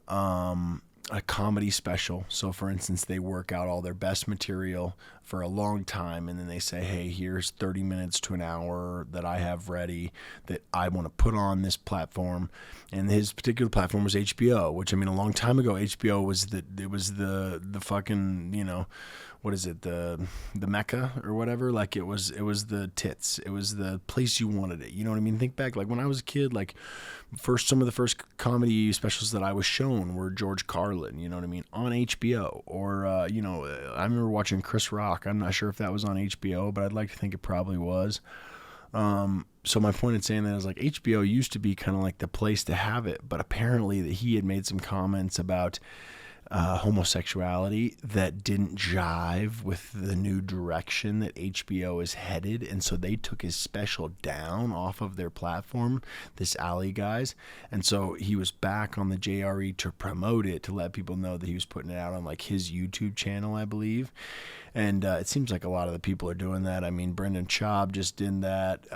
a comedy special. So for instance, they work out all their best material for a long time, and then they say, hey, here's 30 minutes to an hour that I have ready that I want to put on this platform. And his particular platform was HBO, which, I mean, a long time ago, HBO was the fucking, what is it, the Mecca or whatever. Like it was the tits. It was the place you wanted it. You know what I mean? Think back, like when I was a kid, like some of the first comedy specials that I was shown were George Carlin, you know what I mean, on HBO. Or, I remember watching Chris Rock. I'm not sure if that was on HBO, but I'd like to think it probably was. So my point in saying that is, like, HBO used to be kind of like the place to have it, but apparently that he had made some comments about homosexuality that didn't jive with the new direction that HBO is headed, and so they took his special down off of their platform, this Ali guys, and so he was back on the JRE to promote it, to let people know that he was putting it out on like his YouTube channel, I believe. And it seems like a lot of the people are doing that. I mean, Brendan Schaub just did that.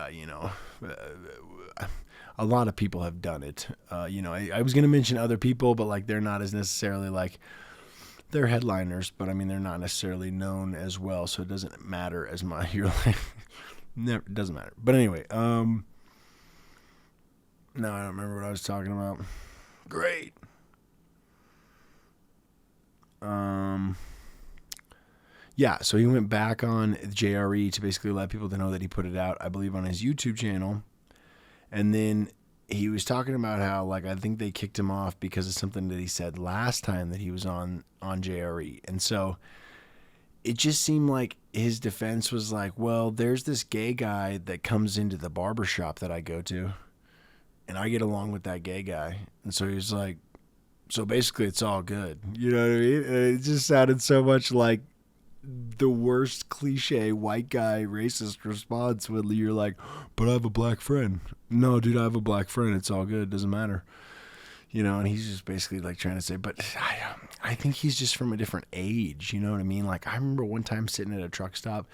A lot of people have done it. I was going to mention other people, but like they're not as necessarily like, they're headliners, but I mean, they're not necessarily known as well. So it doesn't matter as much. You're like, never, it doesn't matter. But anyway, no, I don't remember what I was talking about. Great. Yeah, so he went back on JRE to basically let people know that he put it out, I believe, on his YouTube channel. And then he was talking about how, like, I think they kicked him off because of something that he said last time that he was on JRE. And so it just seemed like his defense was like, well, there's this gay guy that comes into the barbershop that I go to, and I get along with that gay guy. And so he was like, so basically it's all good. You know what I mean? And it just sounded so much like the worst cliche white guy racist response when you're like, but I have a black friend. No, dude, I have a black friend. It's all good. It doesn't matter. And he's just basically like trying to say, but I think he's just from a different age. You know what I mean? Like I remember one time sitting at a truck stop,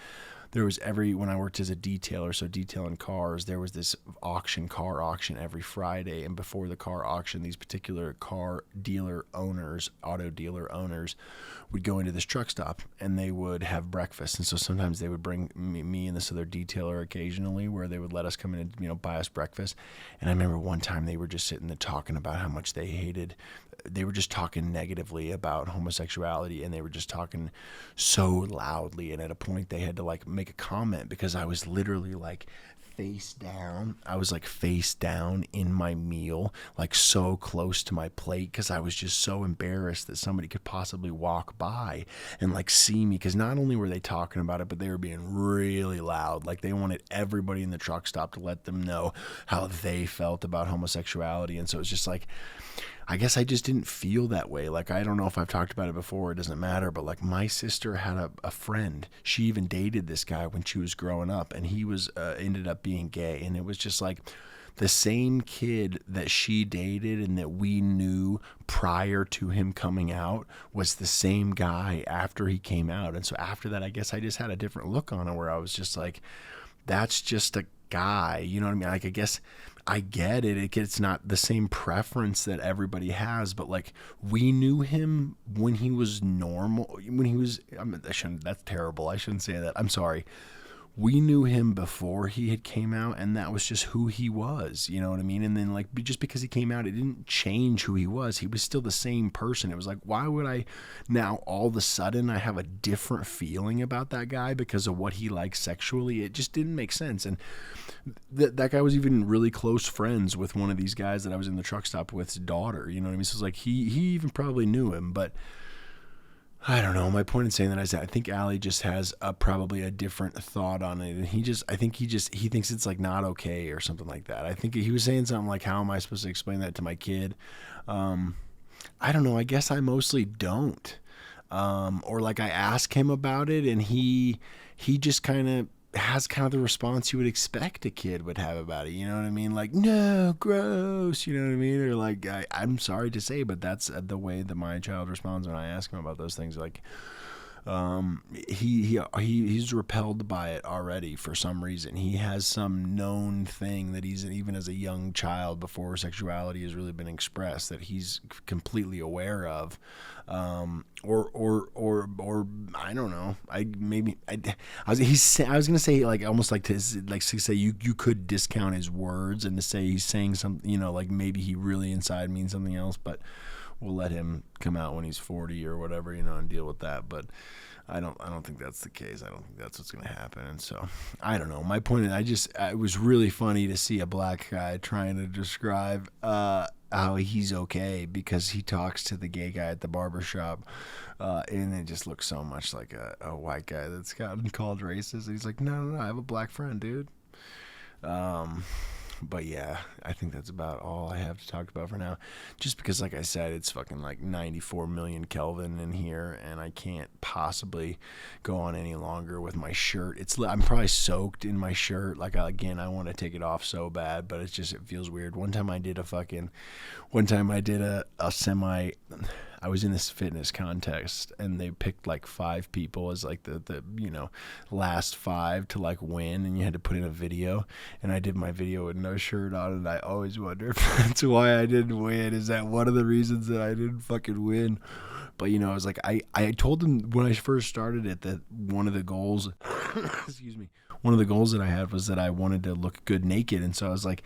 there was when I worked as a detailer, so detailing cars, there was this car auction every Friday. And before the car auction, these particular auto dealer owners would go into this truck stop and they would have breakfast. And so sometimes they would bring me and this other detailer occasionally, where they would let us come in and, buy us breakfast. And I remember one time they were just sitting there talking about how much they were just talking negatively about homosexuality, and they were just talking so loudly. And at a point they had to like make a comment because I was literally like face down. I was like face down in my meal, like so close to my plate, because I was just so embarrassed that somebody could possibly walk by and like see me. Because not only were they talking about it, but they were being really loud. Like they wanted everybody in the truck stop to let them know how they felt about homosexuality. And so it's just like, I guess I just didn't feel that way. Like, I don't know if I've talked about it before, it doesn't matter, but like my sister had a friend. She even dated this guy when she was growing up, and he was ended up being gay. And it was just like, the same kid that she dated and that we knew prior to him coming out was the same guy after he came out. And so after that, I guess I just had a different look on it, where I was just like, that's just a guy, you know what I mean? Like, I guess I get it. It's not the same preference that everybody has, but like, we knew him when he was normal, when he was, that's terrible. I shouldn't say that. I'm sorry. We knew him before he had came out, and that was just who he was, you know what I mean? And then, like, just because he came out, it didn't change who he was. He was still the same person. It was like, why would I now all of a sudden I have a different feeling about that guy because of what he likes sexually? It just didn't make sense. And that guy was even really close friends with one of these guys that I was in the truck stop with's daughter, you know what I mean? So it's like, he even probably knew him, but I don't know. My point in saying that is that I think Allie just has probably a different thought on it, and he thinks it's like not okay or something like that. I think he was saying something like, "How am I supposed to explain that to my kid?" I don't know. I guess I mostly don't, or like I ask him about it, and he just kind of has kind of the response you would expect a kid would have about it. You know what I mean? Like, no, gross. You know what I mean? Or like, I'm sorry to say, but that's the way that my child responds when I ask him about those things. Like, he's repelled by it already for some reason. He has some known thing that he's, even as a young child, before sexuality has really been expressed, that he's completely aware of. Or I don't know. I was gonna say, like, almost like to say you could discount his words and to say he's saying something, you know, like maybe he really inside means something else, but we'll let him come out when he's 40 or whatever, you know, and deal with that. But I don't think that's the case. I don't think that's what's going to happen. And so I don't know. My point is, it was really funny to see a black guy trying to describe how he's okay because he talks to the gay guy at the barbershop, and it just looks so much like a white guy that's gotten called racist. He's like, no, I have a black friend, dude. But yeah, I think that's about all I have to talk about for now. Just because, like I said, it's fucking like 94 million Kelvin in here, and I can't possibly go on any longer with my shirt. I'm probably soaked in my shirt. Like, I want to take it off so bad, but it feels weird. One time I did a semi. I was in this fitness contest, and they picked like 5 people as like the last 5 to like win, and you had to put in a video, and I did my video with no shirt on, and I always wonder if that's why I didn't win. Is that one of the reasons that I didn't fucking win? But I was like, I told them when I first started it that one of the goals one of the goals that I had was that I wanted to look good naked, and so I was like,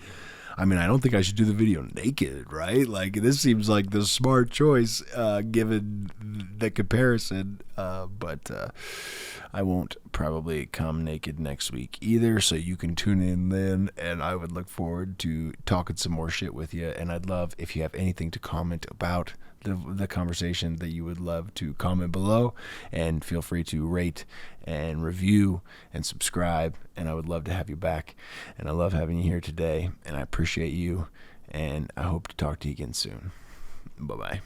I mean, I don't think I should do the video naked, right? Like, this seems like the smart choice, given the comparison. But I won't probably come naked next week either, so you can tune in then, and I would look forward to talking some more shit with you. And I'd love if you have anything to comment about the conversation, that you would love to comment below, and feel free to rate and review and subscribe, and I would love to have you back. And I love having you here today, and I appreciate you, and I hope to talk to you again soon. Bye-bye.